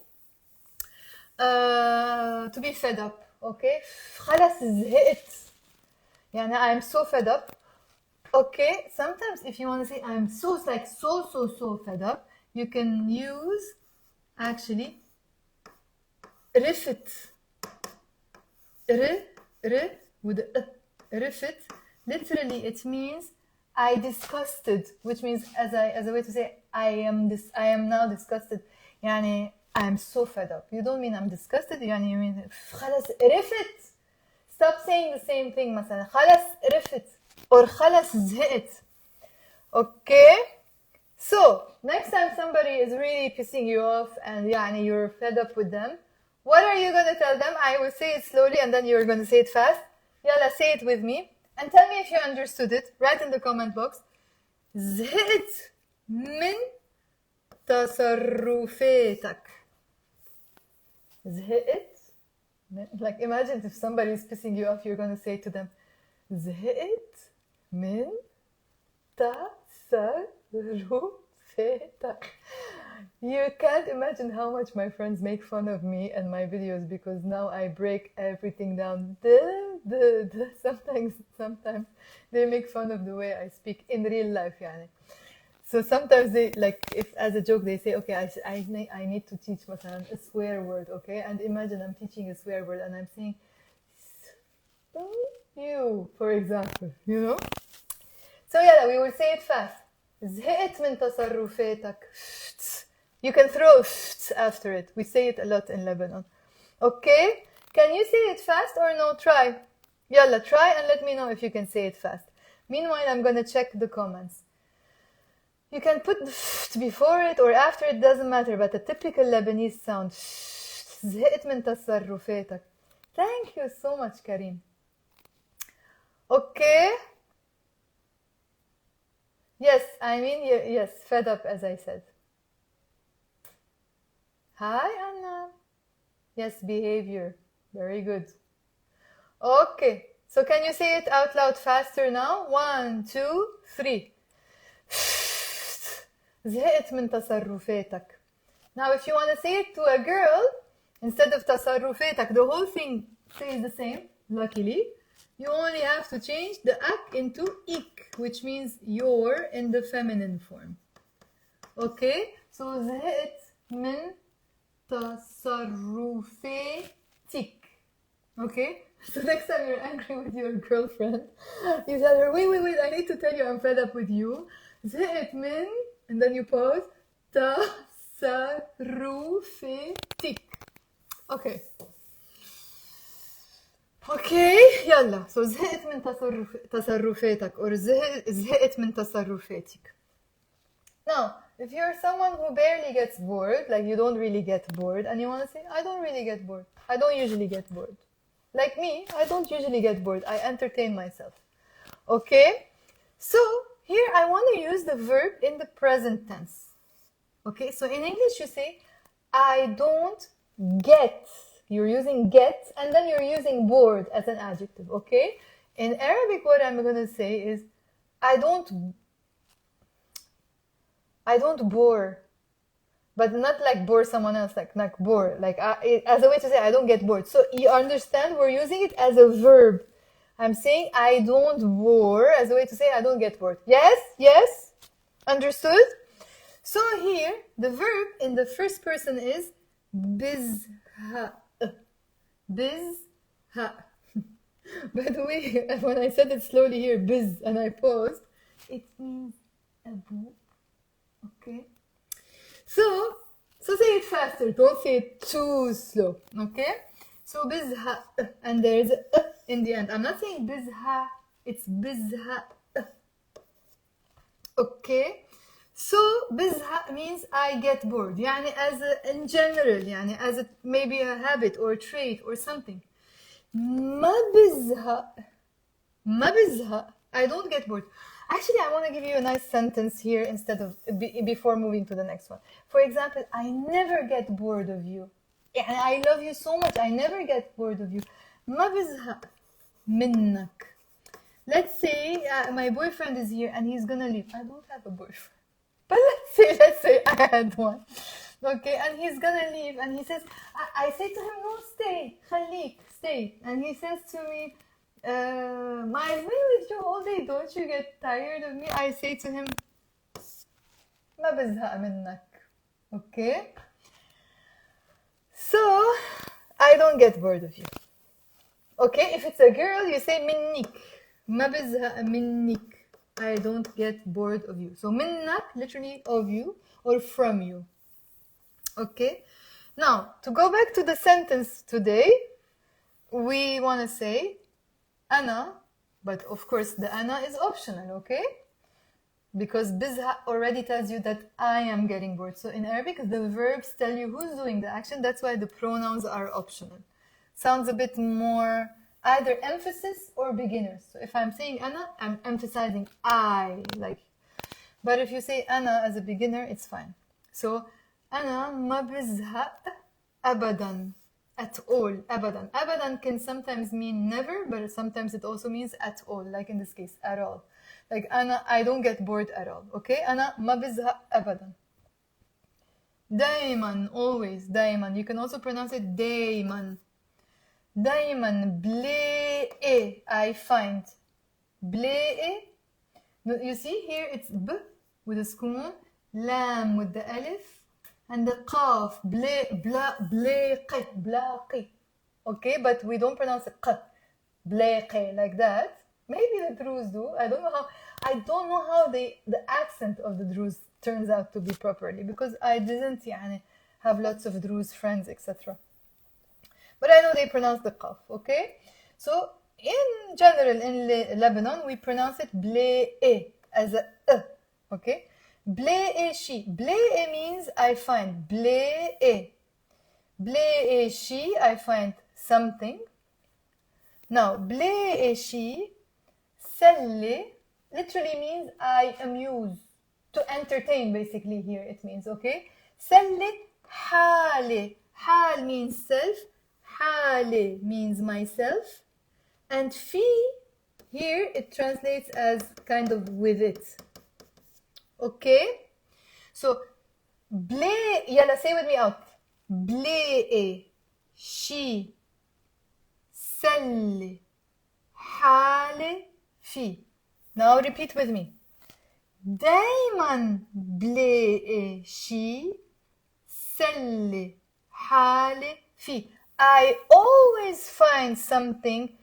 to be fed up. Okay? خلاص زهقت. يعني I'm so fed up. Okay, sometimes if you want to say I'm so fed up, you can use actually rifit. With rifit. Literally it means I disgusted, which means as a way to say I am now disgusted. يعني I'm so fed up. You don't mean I'm disgusted, يعني you mean خلاص رفت. Stop saying the same thing مثلا خلاص رفت or خلاص زهقت. Okay? So, next time somebody is really pissing you off and يعني you're fed up with them, what are you going to tell them? I will say it slowly and then you're going to say it fast. Yalla, say it with me. And tell me if you understood it. Write in the comment box. زهقت من تصرفاتك. زهقت. Like imagine if somebody is pissing you off, you're going to say to them, زهقت من تصرفاتك. You can't imagine how much my friends make fun of me and my videos because now I break everything down. Sometimes they make fun of the way I speak in real life. Yani. So sometimes they, like, if as a joke they say, okay, I need to teach مثلا a swear word, okay? And imagine I'm teaching a swear word and I'm saying, you, for example, you know? So yeah, we will say it fast. زهقت من تصرفاتك. You can throw after it. We say it a lot in Lebanon. Okay? Can you say it fast or no? Try. Yalla, try and let me know if you can say it fast. Meanwhile, I'm going to check the comments. You can put before it or after it, doesn't matter, but a typical Lebanese sound. زهقت من تصرفاتك. Thank you so much, Karim. Okay? Yes, I mean, yes, fed up, as I said. Hi, Anna. Yes, behavior. Very good. Okay. So can you say it out loud faster now? 1, 2, 3. زهقت من تصرفاتك. Now if you want to say it to a girl, instead of تصرفاتك, the whole thing stays the same, luckily. You only have to change the ak into ik, which means you're in the feminine form. Okay? So زهقت من تصرفاتك. Okay? So next time you're angry with your girlfriend, you tell her, wait, I need to tell you I'm fed up with you. زهقت من, and then you pause, تصرفاتك. Okay. Okay, يلا. So زهقت من تصرفاتك or زهقت من تصرفاتك. Now, if you're someone who barely gets bored, like you don't really get bored, and you want to say, I don't really get bored. I don't usually get bored. Like me, I don't usually get bored. I entertain myself. Okay? So, here I want to use the verb in the present tense. Okay? So, in English you say, I don't get. You're using get, and then you're using bored as an adjective. Okay? In Arabic, what I'm going to say is, I don't bore. But not like bore someone else, like bore. Like as a way to say I don't get bored. So you understand, we're using it as a verb. I'm saying I don't bore as a way to say I don't get bored. Yes? Yes? Understood? So here, the verb in the first person is bizha. Bizha. By the way, when I said it slowly here, biz, and I paused, it means abu. Okay? So say it faster. Don't say it too slow. Okay? So bizha, and there's a in the end. I'm not saying bizha. It's bizha. Okay? So bizha means I get bored. يعني in general, يعني as maybe a habit or a trait or something. ما bizha. I don't get bored. Actually, I want to give you a nice sentence here instead of before moving to the next one. For example, I never get bored of you. I love you so much. I never get bored of you. ما بزهق منك. Let's say my boyfriend is here and he's gonna leave. I don't have a boyfriend. But let's say I had one. Okay, and he's gonna leave and he says, I say to him, no, stay, خليك, stay. And he says to me, I've been with you all day, don't you get tired of me? I say to him, ما بزهق منك. Okay? So, I don't get bored of you. Okay, if it's a girl, you say منك. ما بزهق منك. I don't get bored of you. So, منك, literally of you or from you. Okay? Now, to go back to the sentence today, we want to say أنا, but of course the أنا is optional, okay? Because بزهق already tells you that I am getting bored. So in Arabic, the verbs tell you who's doing the action. That's why the pronouns are optional. Sounds a bit more either emphasis or beginners. So if I'm saying أنا, I'm emphasizing I, like. But if you say أنا as a beginner, it's fine. So أنا ما بزهق أبداً. At all, abadan. Abadan can sometimes mean never, but sometimes it also means at all, like in this case, at all. Like, I don't get bored at all, okay? أنا ما بزهق أبدا. دايما, always, دايما. You can also pronounce it دايما. دايما, بلاقي, I find. بلاقي. You see here, it's b with a scoon, lam with the alif, and the qaf, bلاقي. Okay, but we don't pronounce it q, bلاقي, like that. Maybe the Druze do. I don't know how the accent of the Druze turns out to be properly, because I didn't have lots of Druze friends, etc. But I know they pronounce the qaf, okay? So, in general, in Lebanon, we pronounce it bلاقي as a okay? بلاقي شي. بلاقي means I find. بلاقي. بلاقي شي, I find something. Now, بلاقي شي, سلي, literally means I amuse. To entertain, basically, here it means, okay? سلي حالي. حال means self. حالي means myself. And fi, here it translates as kind of with it. Okay? So, blé, yalla, say with me out. Blé, shi, سل حال في. Now repeat with me. دايما بلاقي شي سل حال في. I always find something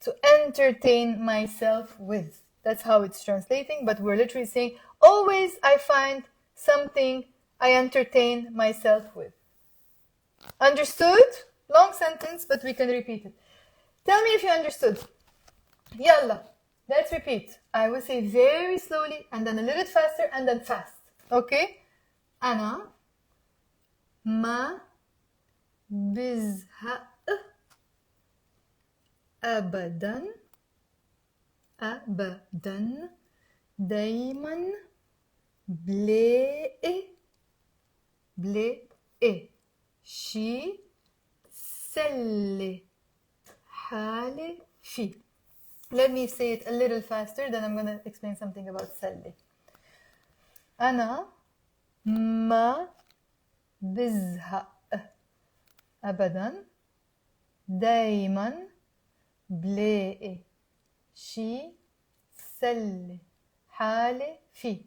to entertain myself with. That's how it's translating, but we're literally saying always I find something I entertain myself with. Understood? Long sentence, but we can repeat it. Tell me if you understood. Yalla, let's repeat. I will say very slowly and then a little bit faster and then fast. Okay? أنا ما بزهق أبدا أبدا دايما بلاقي شي سلي حالي في. Let me say it a little faster, then I'm going to explain something about سلي. أنا ما بزهق أبدا دايما بلاقي شي سلي حالي في.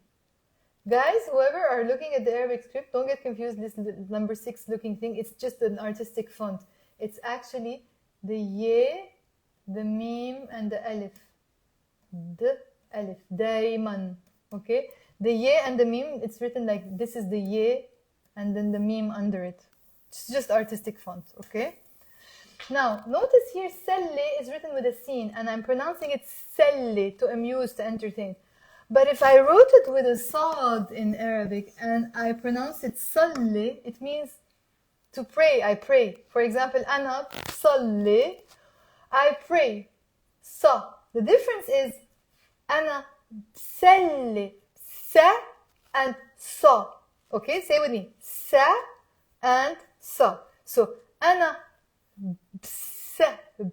Guys, whoever are looking at the Arabic script, don't get confused. This number 6 looking thing, it's just an artistic font. It's actually the ye, the mim, and the alif. The alif, daiman. Okay? The ye and the mim, it's written like this is the ye, and then the mim under it. It's just artistic font. Okay? Now, notice here, salli is written with a sin, and I'm pronouncing it salli, to amuse, to entertain. But if I wrote it with a sad in Arabic and I pronounce it salli, it means to pray. I pray. For example, ana salli, I pray. Sa. The difference is ana salli, sa and sa. Okay, say with me. Sa and sa. So ana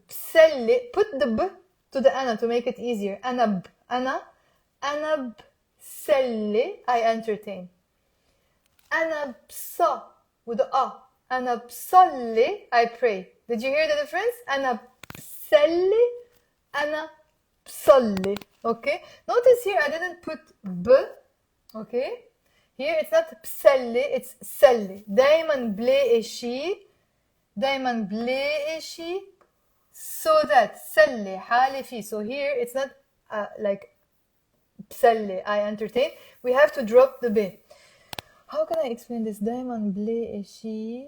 salli. Put the b to the ana to make it easier. Ana أنا بسلي, I entertain. أنا بص with the a. أنا بصلي, I pray. Did you hear the difference? أنا بسلي, أنا بصلي. Okay? Notice here I didn't put b. Okay? Here it's not بسلي, it's سلي. دايما بلاقي شي. دايما بلاقي شي. So that سلي حالي فيه. So here it's not like بسلي, I entertain. We have to drop the b. How can I explain this? دايما بلاقي شي.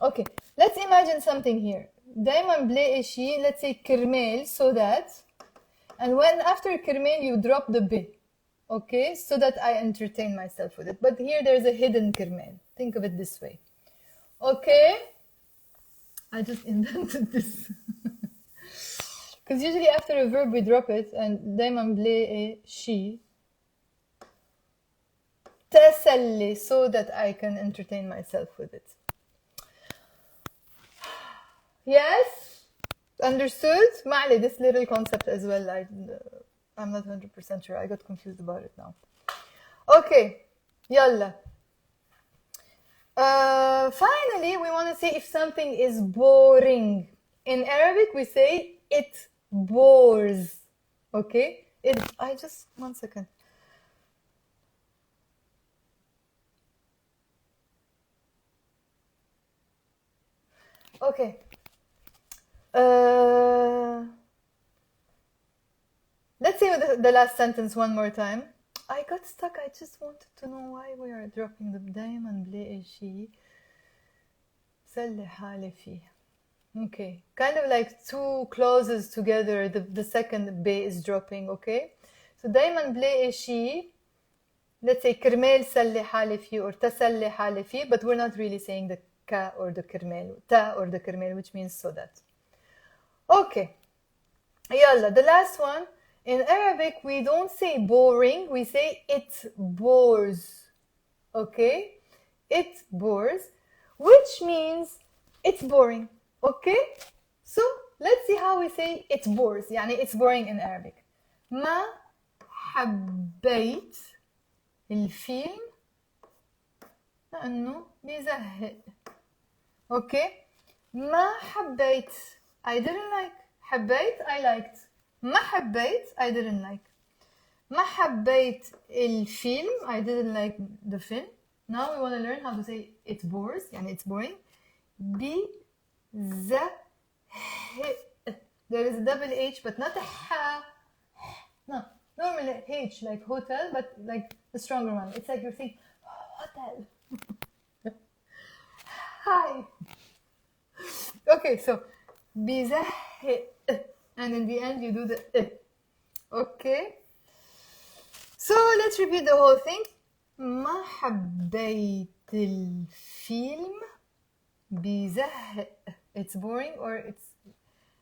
Okay, let's imagine something here. دايما بلاقي شي, let's say كرمال, so that, and when after كرمال you drop the b. Okay, so that I entertain myself with it. But here there's a hidden كرمال. Think of it this way. Okay? I just invented this. Because usually after a verb we drop it, and دايما بلاقي شي تسلي, so that I can entertain myself with it. Yes? Understood? معلي, this little concept as well, I'm not 100% sure. I got confused about it now. Okay, يلا. Finally, we want to see if something is boring. In Arabic, we say it bores. Okay? One second. Okay. Let's say the last sentence one more time. I got stuck. I just wanted to know why we are dropping the دايما بلاقي شي سلي حالي فيه. Okay, kind of like two clauses together, the second B is dropping, okay? So دايما بلاقي شي, let's say كرمال سلي حالي فيه or تسلي حالي فيه, but we're not really saying the ka or the كرمال, ta or the كرمال, which means so that. Okay, يلا, the last one. In Arabic, we don't say boring, we say it bores, okay? It bores, which means it's boring, okay? So let's see how we say it bores. يعني it's boring in Arabic. ما حبيت الفيلم لأنه بيزهق. Okay. ما حبيت I didn't like. حبيت I liked. ما حبيت I didn't like. ما حبيت الفيلم I didn't like the film. Now we want to learn how to say it bores يعني it's boring. بيزهق. There is a double H but not a H. No, normally H like hotel but like a stronger one. It's like you're saying hotel. Hi. Okay, so بيزهق and in the end you do the okay. So let's repeat the whole thing. ما حبيت الفيلم بيزهق. It's boring or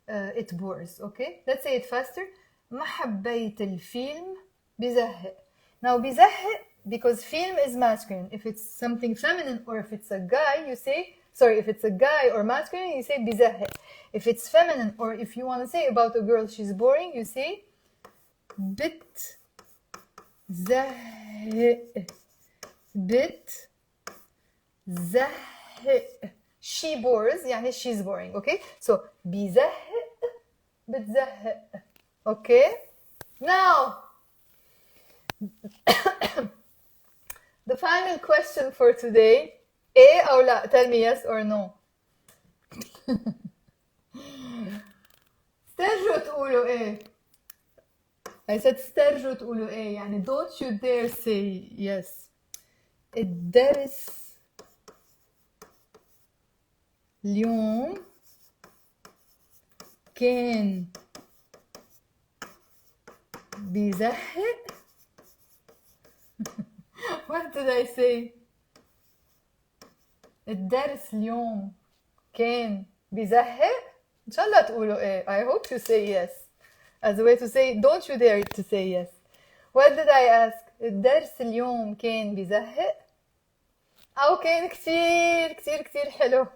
it bores. Okay, let's say it faster. ما حبيت الفيلم بيزهق. Now بيزهق because film is masculine. If it's something feminine or if it's a guy, you say, sorry, if it's a guy or masculine, you say بيزهق. If it's feminine or if you want to say about a girl she's boring, you say بتزهق. بتزهق. She bores يعني she's boring. Okay, so بيزهق بتزهق. Okay, now the final question for today. إيه أو لا? Tell me yes or no. استرجوا تقولوا إيه. I said استرجوا تقولوا إيه يعني don't you dare say yes. الدرس اليوم كان بيزهق. What did I say? الدرس اليوم كان بيزهق. إن شاء الله تقولوا إيه. I hope you say yes. As a way to say don't you dare to say yes. What did I ask? الدرس اليوم كان بيزهق أو كان كتير كتير كتير حلو.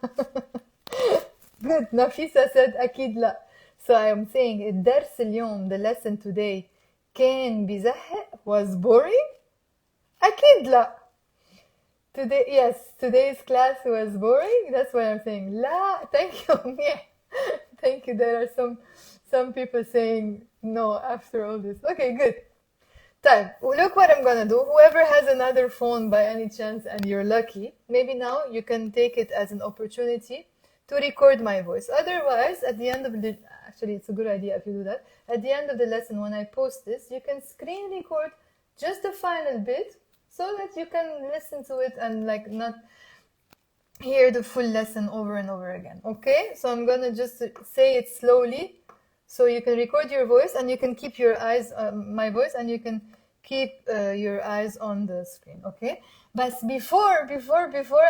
Good. نفيسة said أكيد لا. So I am saying الدرس اليوم the lesson today كان بيزهق was boring. أكيد لا. Today, yes, today's class was boring. That's what I'm saying. لا, thank you. Thank you. There are some people saying no after all this. Okay, good. طيب, look what I'm gonna do. Whoever has another phone by any chance and you're lucky, maybe now you can take it as an opportunity to record my voice. Otherwise, at the end of the, actually it's a good idea if you do that. At the end of the lesson, when I post this, you can screen record just the final bit so that you can listen to it and like not hear the full lesson over and over again. Okay, so I'm gonna just say it slowly so you can record your voice and you can keep your eyes my voice and you can keep your eyes on the screen. Okay, but before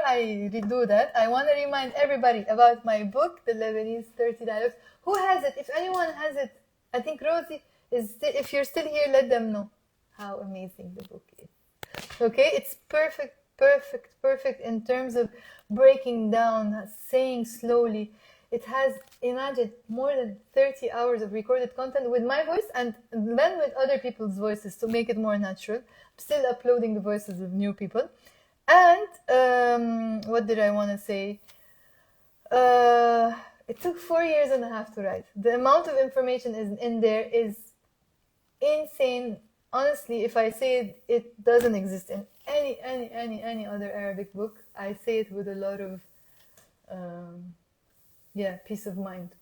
I do that, I want to remind everybody about my book, The Lebanese 30 Dialogues. Who has it? If anyone has it, I think Rosie is still, if you're still here, let them know how amazing the book is. Okay, it's perfect in terms of breaking down, saying slowly. It has, imagine, more than 30 hours of recorded content with my voice and then with other people's voices to make it more natural. I'm still uploading the voices of new people. And what did I want to say? It took 4 years and a half to write. The amount of information in there is insane. Honestly, if I say it, it doesn't exist in any other Arabic book. I say it with a lot of peace of mind.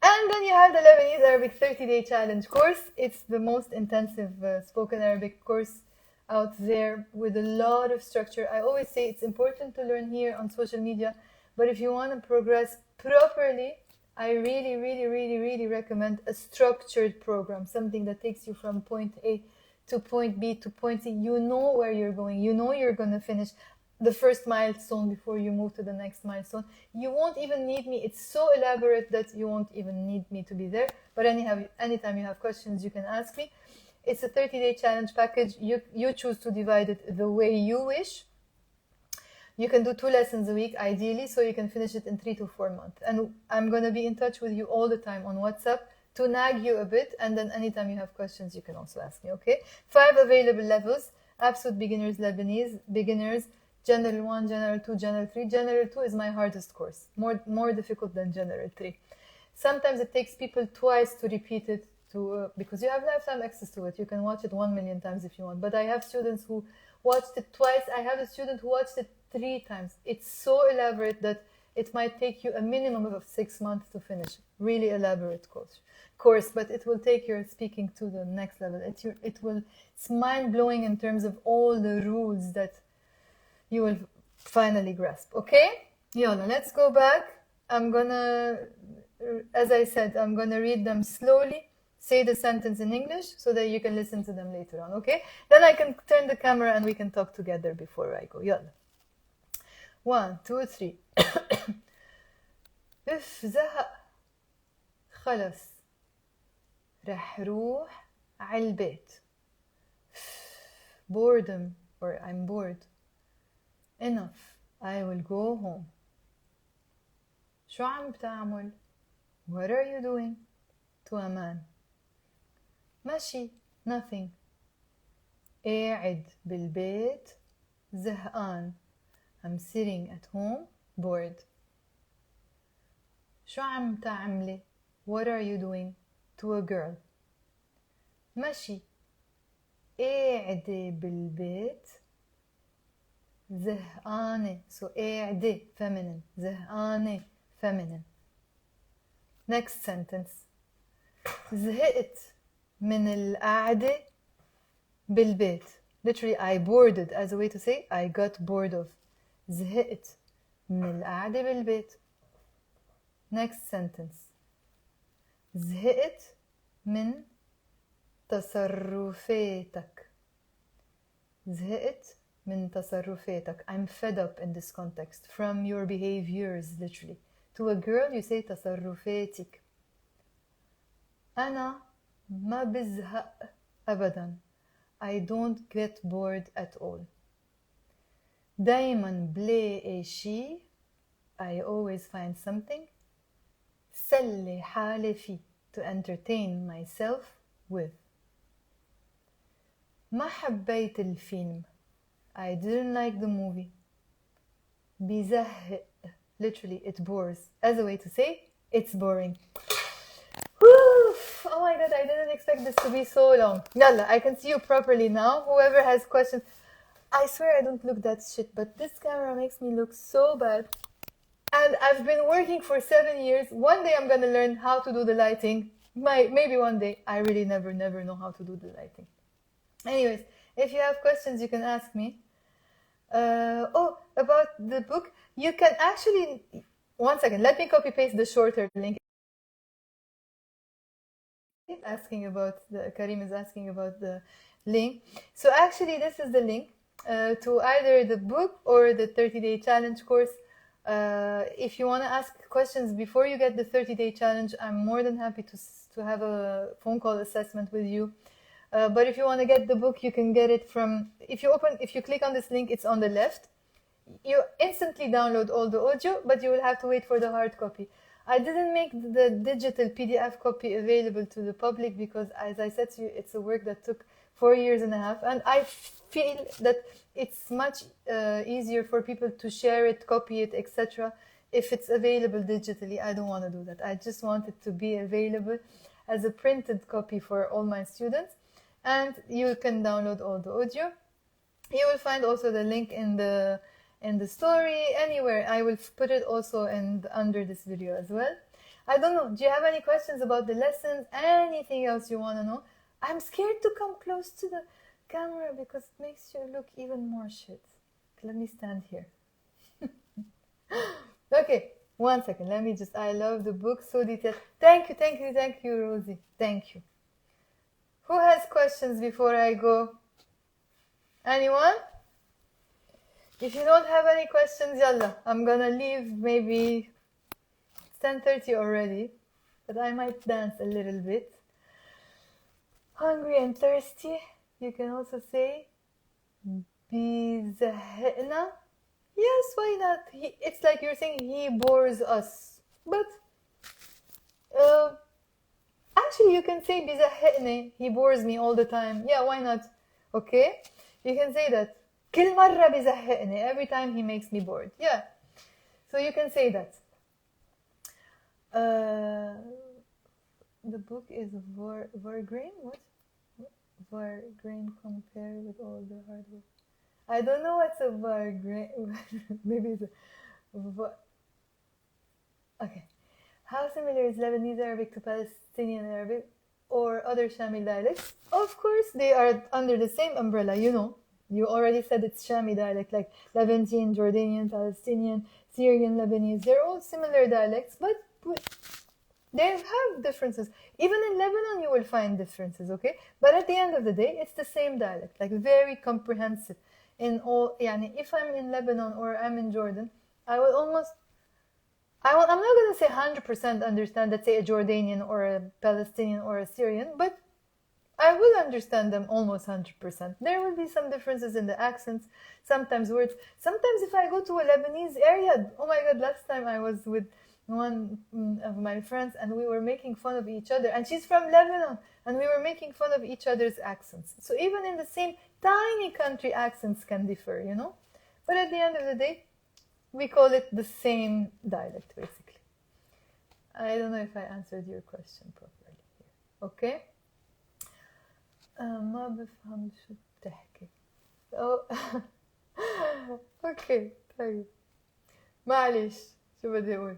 And then you have the Lebanese Arabic 30-day challenge course. It's the most intensive spoken Arabic course out there with a lot of structure. I always say it's important to learn here on social media, but if you want to progress properly, I really recommend a structured program, something that takes you from point A to point B to point C. You know where you're going. You know you're going to finish the first milestone before you move to the next milestone. You won't even need me. It's so elaborate that you won't even need me to be there. But anytime you have questions, you can ask me. It's a 30-day challenge package. You choose to divide it the way you wish. You can do 2 lessons a week, ideally, so you can finish it in 3 to 4 months. And I'm going to be in touch with you all the time on WhatsApp to nag you a bit. And then anytime you have questions, you can also ask me, okay? 5 available levels: Absolute Beginners Lebanese, Beginners, General 1, General 2, General 3. General 2 is my hardest course, more difficult than General 3. Sometimes it takes people twice to repeat it because you have lifetime access to it. You can watch it 1,000,000 times if you want. But I have students who watched it twice. I have a student who watched it 3 times. It's so elaborate that it might take you a minimum of 6 months to finish. Really elaborate course, but it will take your speaking to the next level. It's mind-blowing in terms of all the rules that you will finally grasp. Okay? Yalla, let's go back. I'm gonna, as I said, I'm gonna read them slowly. Say the sentence in English so that you can listen to them later on, okay? Then I can turn the camera and we can talk together before I go. Yalla. 1 2 3. اف زهق خلص رح روح عالبيت. Boredom, or I'm bored. Enough, I will go home. شو عم بتعمل? What are you doing? To a man. ماشي, nothing. قاعد بالبيت زهقان. I'm sitting at home, bored. شو عم تعملي? What are you doing? To a girl. ماشي, قاعدة بالبيت زهقانة. So قاعدة feminine, زهقانة feminine. Next sentence. زهقت من القعدة بالبيت. Literally, I boarded as a way to say I got bored of. زهقت من القعدة بالبيت. Next sentence. زهقت من تصرفاتك. زهقت من تصرفاتك. I'm fed up in this context from your behaviors, literally. To a girl, you say تصرفاتك. أنا ما بزهق أبداً. I don't get bored at all. دايماً بلاقي شي. I always find something. سلي حالي فيه. To entertain myself with. ما حبيت الفيلم. I didn't like the movie. بيزهق. Literally, it bores. As a way to say, it's boring. Oh my god, I didn't expect this to be so long. Yalla, I can see you properly now. Whoever has questions, I swear I don't look that shit, but this camera makes me look so bad. And I've been working for 7 years. One day I'm gonna learn how to do the lighting. Maybe one day. I really never know how to do the lighting. Anyways, if you have questions, you can ask me. About the book, you can actually, 1 second, let me copy paste the shorter link. Karim is asking about the link. So actually, this is the link to either the book or the 30-day challenge course. If you want to ask questions before you get the 30-day challenge, I'm more than happy to have a phone call assessment with you. But if you want to get the book, you can get it from, if you click on this link, it's on the left. You instantly download all the audio, but you will have to wait for the hard copy. I didn't make the digital PDF copy available to the public because, as I said to you, it's a work that took 4 years and a half. And I feel that it's much easier for people to share it, copy it, etc. if it's available digitally. I don't want to do that. I just want it to be available as a printed copy for all my students. And you can download all the audio. You will find also the link in the story, anywhere. I will put it also under this video as well. I don't know, do you have any questions about the lessons? Anything else you want to know? I'm scared to come close to the camera because it makes you look even more shit. Let me stand here. Okay, 1 second, let me just, I love the book, so detailed. Thank you, Rosie. Thank you. Who has questions before I go? Anyone? If you don't have any questions, yalla, I'm gonna leave. Maybe it's 10:30 already, but I might dance a little bit. Hungry and thirsty. You can also say بيزهقنا Yes, why not? It's like you're saying he bores us. But uh, actually, you can say بيزهقني. He bores me all the time. Yeah, why not? Okay? You can say that. كل مرة بيزهقني. Every time he makes me bored. Yeah. So you can say that. The book is Vargrain? What? Vargrain compared with all the hard work. I don't know what's a Vargrain. Maybe it's a... Okay. How similar is Lebanese Arabic to Palestinian Arabic or other Shami dialects? Of course, they are under the same umbrella, you know. You already said it's Shami dialect, like Levantine, Jordanian, Palestinian, Syrian, Lebanese. They're all similar dialects, but they have differences. Even in Lebanon, you will find differences, okay? But at the end of the day, it's the same dialect, like very comprehensive. In all, yani, if I'm in Lebanon or I'm in Jordan, I'm not going to say 100% understand, let's say, a Jordanian or a Palestinian or a Syrian, but I will understand them almost 100%. There will be some differences in the accents, sometimes words. Sometimes if I go to a Lebanese area, oh my God, last time I was with one of my friends and we were making fun of each other, and she's from Lebanon, and we were making fun of each other's accents. So even in the same tiny country, accents can differ, you know? But at the end of the day, we call it the same dialect, basically. I don't know if I answered your question properly here. Okay? ما بفهم شو بتحكي. اوكي طيب معلش شو بدي اقول.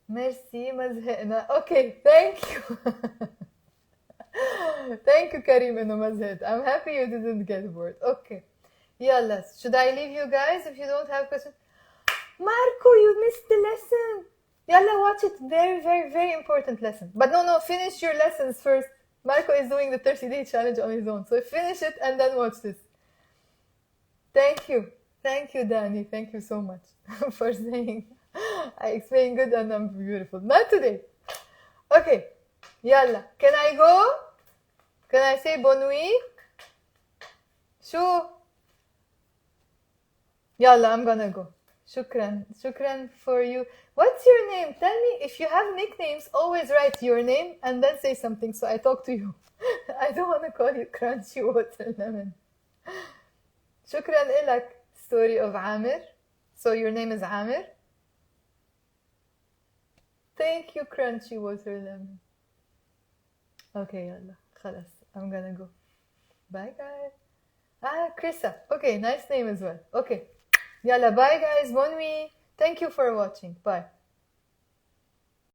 ميرسي ما زهقنا. اوكي ثانك يو. ثانك يو كريم انه ما زهقت. I'm happy you didn't get bored. Okay. يلا, should I leave you guys if you don't have questions? Marco, you missed the lesson. Yalla, watch it. Very, very, very important lesson. But no, finish your lessons first. Marco is doing the 30-day challenge on his own. So finish it and then watch this. Thank you. Thank you, Danny. Thank you so much for saying I explain good and I'm beautiful. Not today. Okay. Yalla. Can I go? Can I say bonne nuit? Shoo. Yalla, I'm gonna go. Shukran for you. What's your name? Tell me, if you have nicknames, always write your name and then say something so I talk to you. I don't want to call you Crunchy Watermelon. Shukran ilak. Story of Amir. So your name is Amir? Thank you, Crunchy Watermelon. Okay, yalla. Khalas. I'm gonna go. Bye, guys. Krissa. Okay, nice name as well. Okay. Yalla, bye guys, bonne nuit. Thank you for watching. Bye.